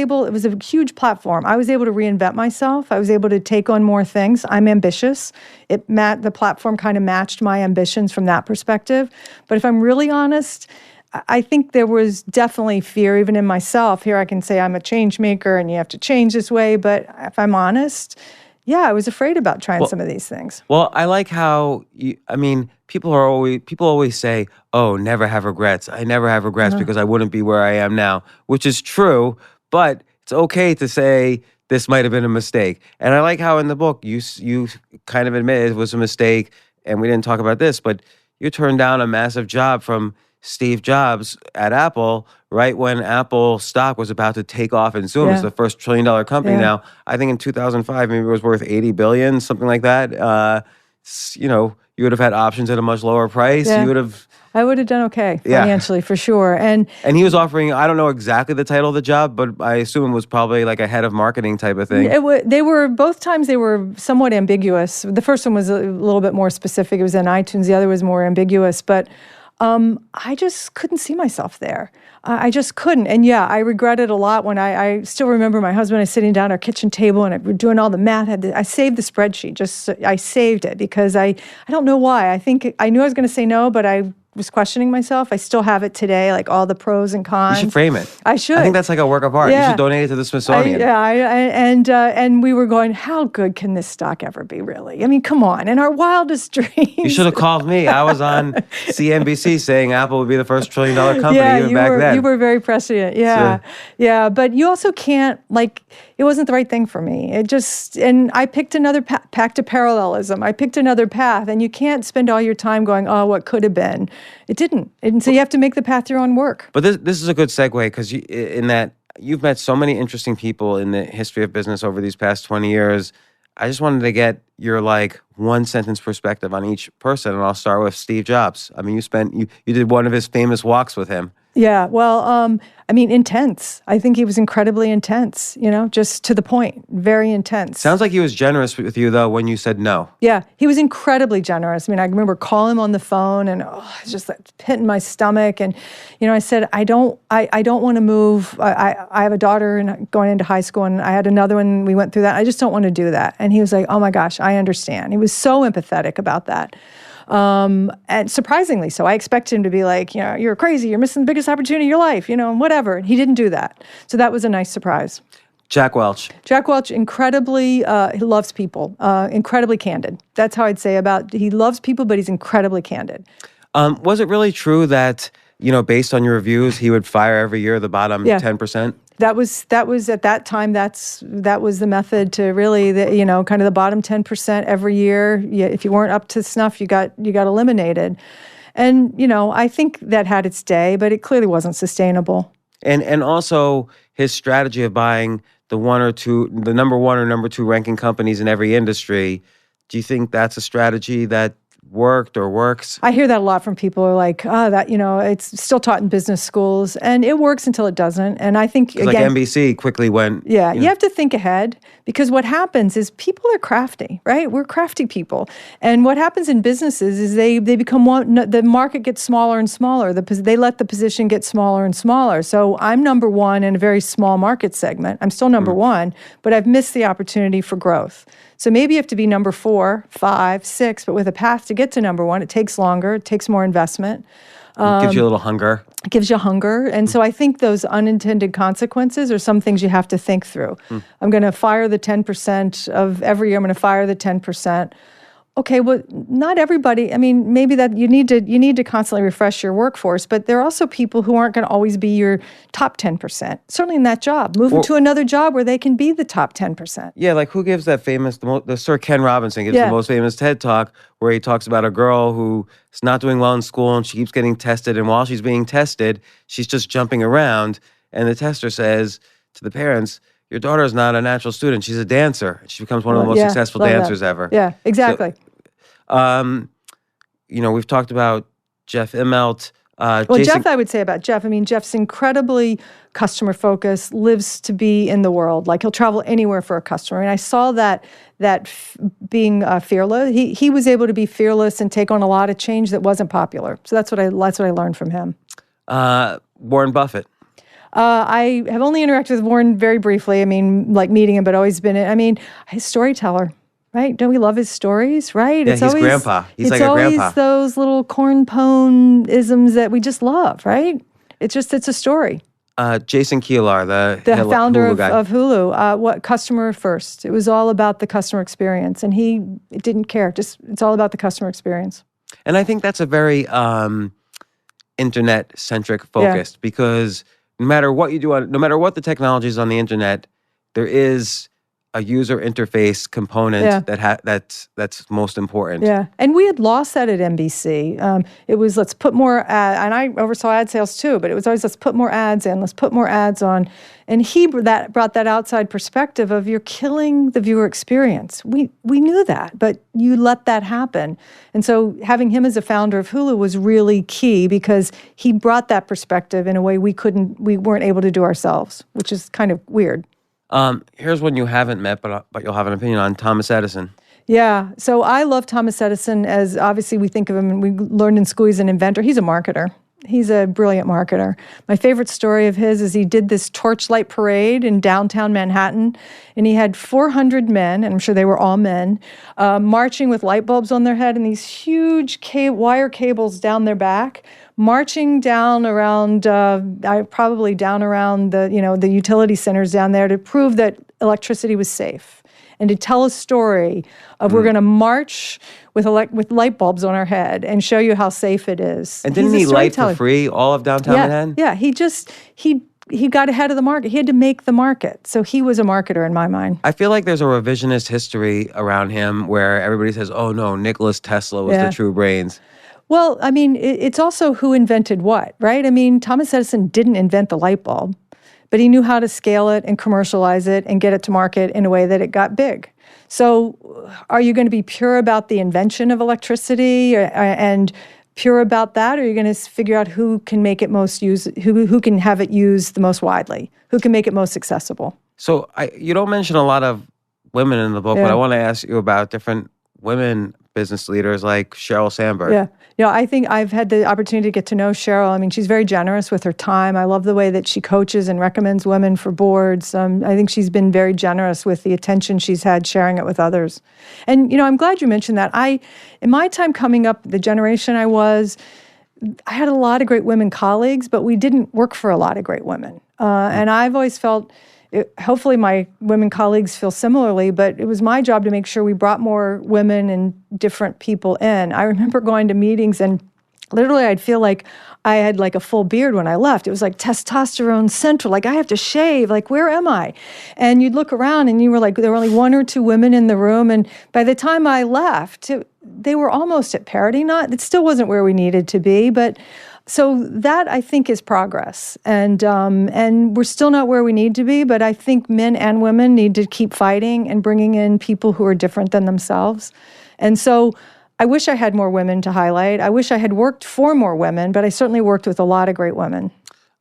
a huge platform. I was able to reinvent myself. I was able to take on more things. I'm ambitious. The platform kind of matched my ambitions from that perspective. But if I'm really honest, I think there was definitely fear even in myself. Here I can say I'm a change maker and you have to change this way. But if I'm honest, yeah, I was afraid about trying some of these things. Well, I like how people always say, "Oh, never have regrets. I never have regrets because I wouldn't be where I am now," which is true, but it's okay to say this might have been a mistake. And I like how in the book you kind of admit it was a mistake, and we didn't talk about this, but you turned down a massive job from Steve Jobs at Apple right when Apple stock was about to take off in Zoom. It's the first $1 trillion company now. I think in 2005, maybe it was worth $80 billion, something like that. You would have had options at a much lower price. Yeah. I would have done okay financially for sure. And he was offering, I don't know exactly the title of the job, but I assume it was probably like a head of marketing type of thing. Both times they were somewhat ambiguous. The first one was a little bit more specific. It was in iTunes. The other was more ambiguous. But I just couldn't see myself there. I just couldn't. And yeah, I regretted a lot when I still remember my husband and I sitting down at our kitchen table and we're doing all the math. I saved the spreadsheet. I saved it because I don't know why. I think I knew I was going to say no, but I was questioning myself. I still have it today, like all the pros and cons. You should frame it. I should. I think that's like a work of art. You should donate it to the Smithsonian. And we were going, how good can this stock ever be, really? I mean, come on. In our wildest dreams. You should have called me. I was on CNBC saying Apple would be the first $1 trillion company back then. You were very prescient. Yeah. So, yeah. But you also can't, it wasn't the right thing for me. And I picked another path to parallelism. I picked another path, and you can't spend all your time going, oh, what could have been. It didn't. And so you have to make the path your own work. But this is a good segue because in that you've met so many interesting people in the history of business over these past 20 years. I just wanted to get your one sentence perspective on each person, and I'll start with Steve Jobs. I mean, you did one of his famous walks with him. Yeah, well, I mean, intense. I think he was incredibly intense, just to the point, very intense. Sounds like he was generous with you, though, when you said no. Yeah, he was incredibly generous. I mean, I remember calling him on the phone and it's just that pit in my stomach. And, I said, I don't want to move. I have a daughter and going into high school, and I had another one. We went through that. I just don't want to do that. And he was like, oh my gosh, I understand. He was so empathetic about that. And surprisingly so. I expected him to be like, you're crazy, you're missing the biggest opportunity of your life, and whatever. And he didn't do that. So that was a nice surprise. Jack Welch. Jack Welch, incredibly, he loves people, incredibly candid. That's how I'd say he loves people, but he's incredibly candid. Was it really true that, based on your reviews, he would fire every year the bottom 10%? That was at that time. That was the method to really, kind of the bottom 10% every year. If you weren't up to snuff, you got eliminated. And I think that had its day, but it clearly wasn't sustainable. And also his strategy of buying the number one or number two ranking companies in every industry. Do you think that's a strategy that worked or works? I hear that a lot from people who are like, it's still taught in business schools, and it works until it doesn't. And I think, again, like NBC quickly went. Yeah, you have to think ahead, because what happens is people are crafty, right? We're crafty people. And what happens in businesses is they become the market gets smaller and smaller. They let the position get smaller and smaller. So I'm number one in a very small market segment. I'm still number one, but I've missed the opportunity for growth. So maybe you have to be number 4, 5, 6, but with a path to get to number one, it takes longer, it takes more investment. It gives you a little hunger. It gives you hunger. And so I think those unintended consequences are some things you have to think through. I'm going to fire the 10% of every year. I'm going to fire the 10%. Okay, well, not everybody. I mean, maybe that you need to constantly refresh your workforce, but there are also people who aren't going to always be your top 10%. Certainly in that job, move into another job where they can be the top 10%. Yeah, like who gives that famous? The Sir Ken Robinson gives the most famous TED Talk where he talks about a girl who is not doing well in school and she keeps getting tested, and while she's being tested, she's just jumping around, and the tester says to the parents, your daughter is not a natural student. She's a dancer. She becomes one of the most successful dancers ever. Yeah, exactly. So, we've talked about Jeff Immelt. Jeff, I would say about Jeff, Jeff's incredibly customer focused, lives to be in the world. Like, he'll travel anywhere for a customer. And I saw that being fearless. He was able to be fearless and take on a lot of change that wasn't popular. So that's what I learned from him. Warren Buffett. I have only interacted with Warren very briefly. Like meeting him, but always been, his storyteller, right? Don't we love his stories, right? Yeah, he's grandpa. He's like a grandpa. It's always those little corn pone isms that we just love, right? It's a story. Jason Kilar, the founder Hulu guy. of Hulu, what customer first. It was all about the customer experience, and he didn't care. It's all about the customer experience. And I think that's a very internet-centric focus, because no matter what you do, no matter what the technology is on the internet, there is a user interface component that's most important. Yeah, and we had lost that at NBC. It was let's put more and I oversaw ad sales too, but it was always let's put more ads in, let's put more ads on. And he brought that outside perspective of you're killing the viewer experience. We knew that, but you let that happen. And so having him as a founder of Hulu was really key, because he brought that perspective in a way we weren't able to do ourselves, which is kind of weird. Here's one you haven't met, but you'll have an opinion on: Thomas Edison. Yeah, so I love Thomas Edison, as obviously we think of him, and we learned in school he's an inventor. He's a marketer. He's a brilliant marketer. My favorite story of his is he did this torchlight parade in downtown Manhattan, and he had 400 men, and I'm sure they were all men, marching with light bulbs on their head and these huge wire cables down their back, marching down around, probably down around the utility centers down there to prove that electricity was safe. And to tell a story of we're going to march with light bulbs on our head and show you how safe it is. And didn't he light for free all of downtown Manhattan? Yeah, he got ahead of the market. He had to make the market. So he was a marketer in my mind. I feel like there's a revisionist history around him where everybody says, oh no, Nikola Tesla was the true brains. Well, it's also who invented what, right? Thomas Edison didn't invent the light bulb, but he knew how to scale it and commercialize it and get it to market in a way that it got big. So are you going to be pure about the invention of electricity and pure about that, or are you going to figure out who can make it most who can have it used the most widely, who can make it most accessible? So you don't mention a lot of women in the book, but I want to ask you about different women business leaders like Sheryl Sandberg. Yeah. I think I've had the opportunity to get to know Sheryl. I mean, she's very generous with her time. I love the way that she coaches and recommends women for boards. I think she's been very generous with the attention she's had sharing it with others. And, I'm glad you mentioned that. In my time coming up, the generation I had a lot of great women colleagues, but we didn't work for a lot of great women. And I've always felt, hopefully my women colleagues feel similarly, but it was my job to make sure we brought more women and different people in. I remember going to meetings and literally I'd feel like I had like a full beard when I left. It was like testosterone central, like I have to shave, like where am I? And you'd look around and you were like, there were only one or two women in the room. And by the time I left, they were almost at parity. It still wasn't where we needed to be, but so that I think is progress, and we're still not where we need to be. But I think men and women need to keep fighting and bringing in people who are different than themselves. And so I wish I had more women to highlight. I wish I had worked for more women, but I certainly worked with a lot of great women.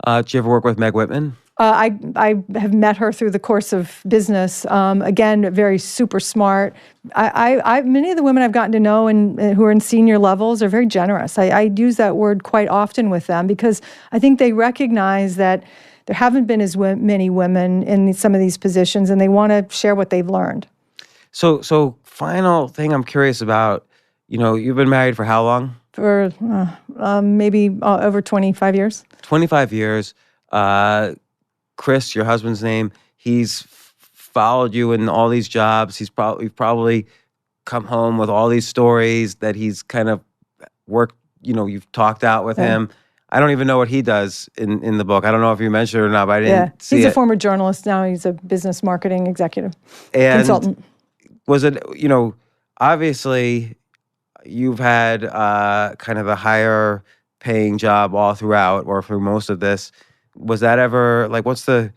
Did you ever work with Meg Whitman? I have met her through the course of business. Again, very super smart. Many of the women I've gotten to know and who are in senior levels are very generous. I use that word quite often with them because I think they recognize that there haven't been as many women in some of these positions, and they want to share what they've learned. So final thing I'm curious about. You've been married for how long? For maybe over 25 years. 25 years. Chris, your husband's name, he's followed you in all these jobs. You've probably come home with all these stories that he's kind of worked, you've talked out with him. I don't even know what he does in the book. I don't know if you mentioned it or not, but I didn't see it. He's a former journalist. Now he's a business marketing executive, consultant. Was it, obviously you've had kind of a higher paying job all throughout or through most of this. Was that ever like what's the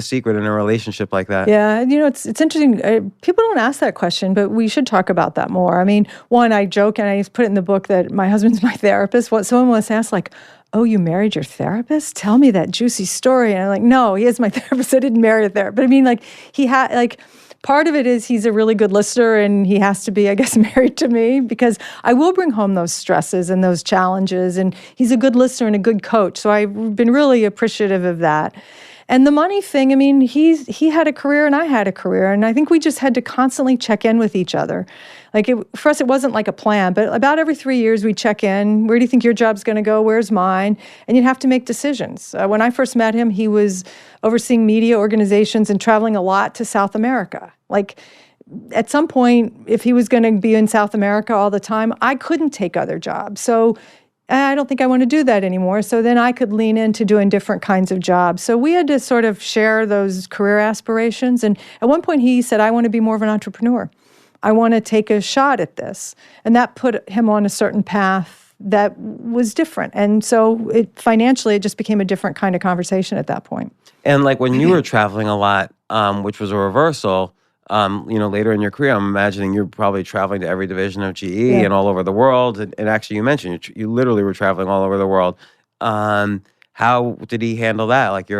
secret in a relationship like that? Yeah, it's interesting. People don't ask that question, but we should talk about that more. I mean, one, I joke and I put it in the book that my husband's my therapist. Someone once asked, like, "Oh, you married your therapist? Tell me that juicy story." And I'm like, "No, he is my therapist. I didn't marry a therapist." But I mean, like, he had like. Part of it is he's a really good listener and he has to be, I guess, married to me because I will bring home those stresses and those challenges. And he's a good listener and a good coach. So I've been really appreciative of that. And the money thing, I mean, he had a career and I had a career. And I think we just had to constantly check in with each other. Like for us, it wasn't like a plan, but about every 3 years we check in. Where do you think your job's going to go? Where's mine? And you'd have to make decisions. When I first met him, he was overseeing media organizations and traveling a lot to South America. Like at some point, if he was going to be in South America all the time, I couldn't take other jobs. So I don't think I want to do that anymore. So then I could lean into doing different kinds of jobs. So we had to sort of share those career aspirations. And at one point he said, I want to be more of an entrepreneur. I want to take a shot at this. And that put him on a certain path that was different. And so financially, it just became a different kind of conversation at that point. And like when you were traveling a lot, which was a reversal, later in your career, I'm imagining you're probably traveling to every division of GE and all over the world. And actually, you mentioned you literally were traveling all over the world. How did he handle that? Like you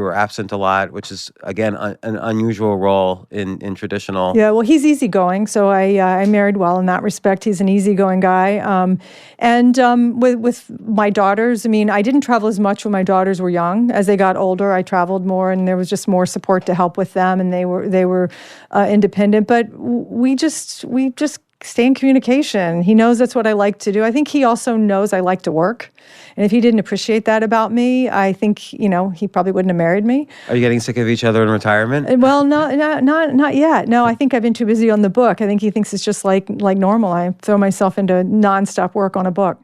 were absent a lot, which is again an unusual role in traditional. Yeah, well, he's easygoing, so I married well in that respect. He's an easygoing guy, with my daughters, I mean, I didn't travel as much when my daughters were young. As they got older, I traveled more, and there was just more support to help with them, and they were independent. But we just stay in communication. He knows that's what I like to do. I think he also knows I like to work. And if he didn't appreciate that about me, I think, he probably wouldn't have married me. Are you getting sick of each other in retirement? Well, not yet. No, I think I've been too busy on the book. I think he thinks it's just like normal. I throw myself into nonstop work on a book.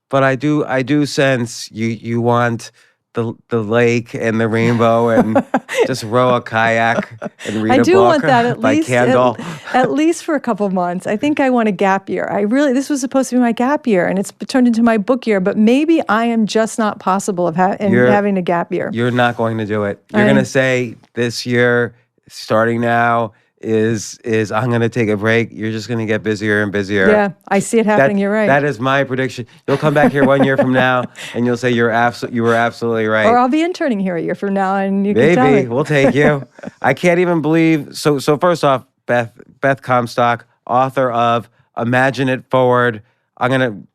But I do sense you want the lake and the rainbow and just row a kayak and read a book. I do want that at by least candle. At least for a couple of months. I think I want a gap year. This was supposed to be my gap year, and it's turned into my book year. But maybe I am just not possible of having a gap year. You're not going to do it. You're going to say this year, starting now, is I'm going to take a break. You're just going to get busier and busier. Yeah, I see it happening. You're right. That is my prediction. You'll come back here 1 year from now, and you'll say you were absolutely right. Or I'll be interning here a year from now, and you can tell Maybe me. we'll take you. I can't even believe. So first off, Beth Comstock, author of Imagine It Forward. Can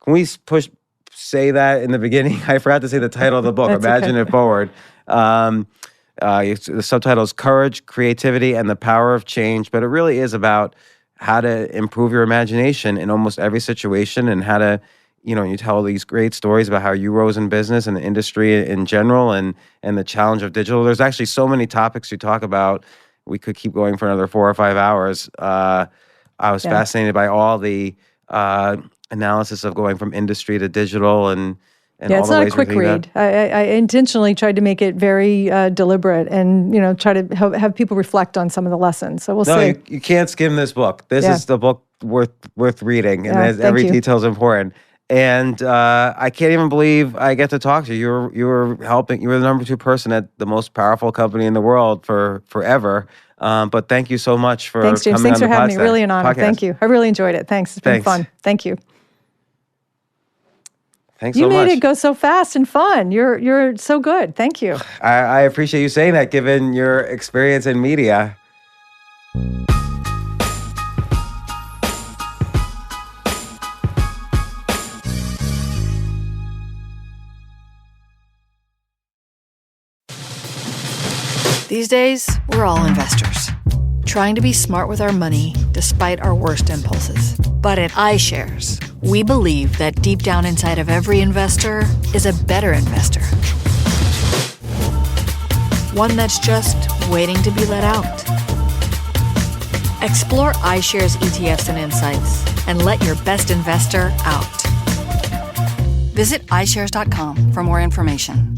we say that in the beginning? I forgot to say the title of the book. That's Imagine okay. It Forward. The subtitle is Courage, Creativity, and the Power of Change, but it really is about how to improve your imagination in almost every situation, and how to, you tell these great stories about how you rose in business and the industry in general, and the challenge of digital. There's actually so many topics you talk about. We could keep going for another 4 or 5 hours. I was fascinated by all the analysis of going from industry to digital, and yeah, all it's the not a ways quick we're thinking read. I intentionally tried to make it very deliberate, and try to have people reflect on some of the lessons. So we'll see. You can't skim this book. This is the book worth reading, and Yeah, every thank you. detail is important. And I can't even believe I get to talk to you. You were helping. You were the number 2 person at the most powerful company in the world for forever. But thank you so much for Thanks, James. coming Thanks on for the having me. Really an honor. podcast. Thank you. I really enjoyed it. Thanks. It's been Thanks. fun. Thank you. Thanks You so much. made it go so fast and fun. You're so good. Thank you. I appreciate you saying that, given your experience in media. These days, we're all investors, trying to be smart with our money despite our worst impulses. But at iShares, we believe that deep down inside of every investor is a better investor. One that's just waiting to be let out. Explore iShares ETFs and insights and let your best investor out. Visit iShares.com for more information.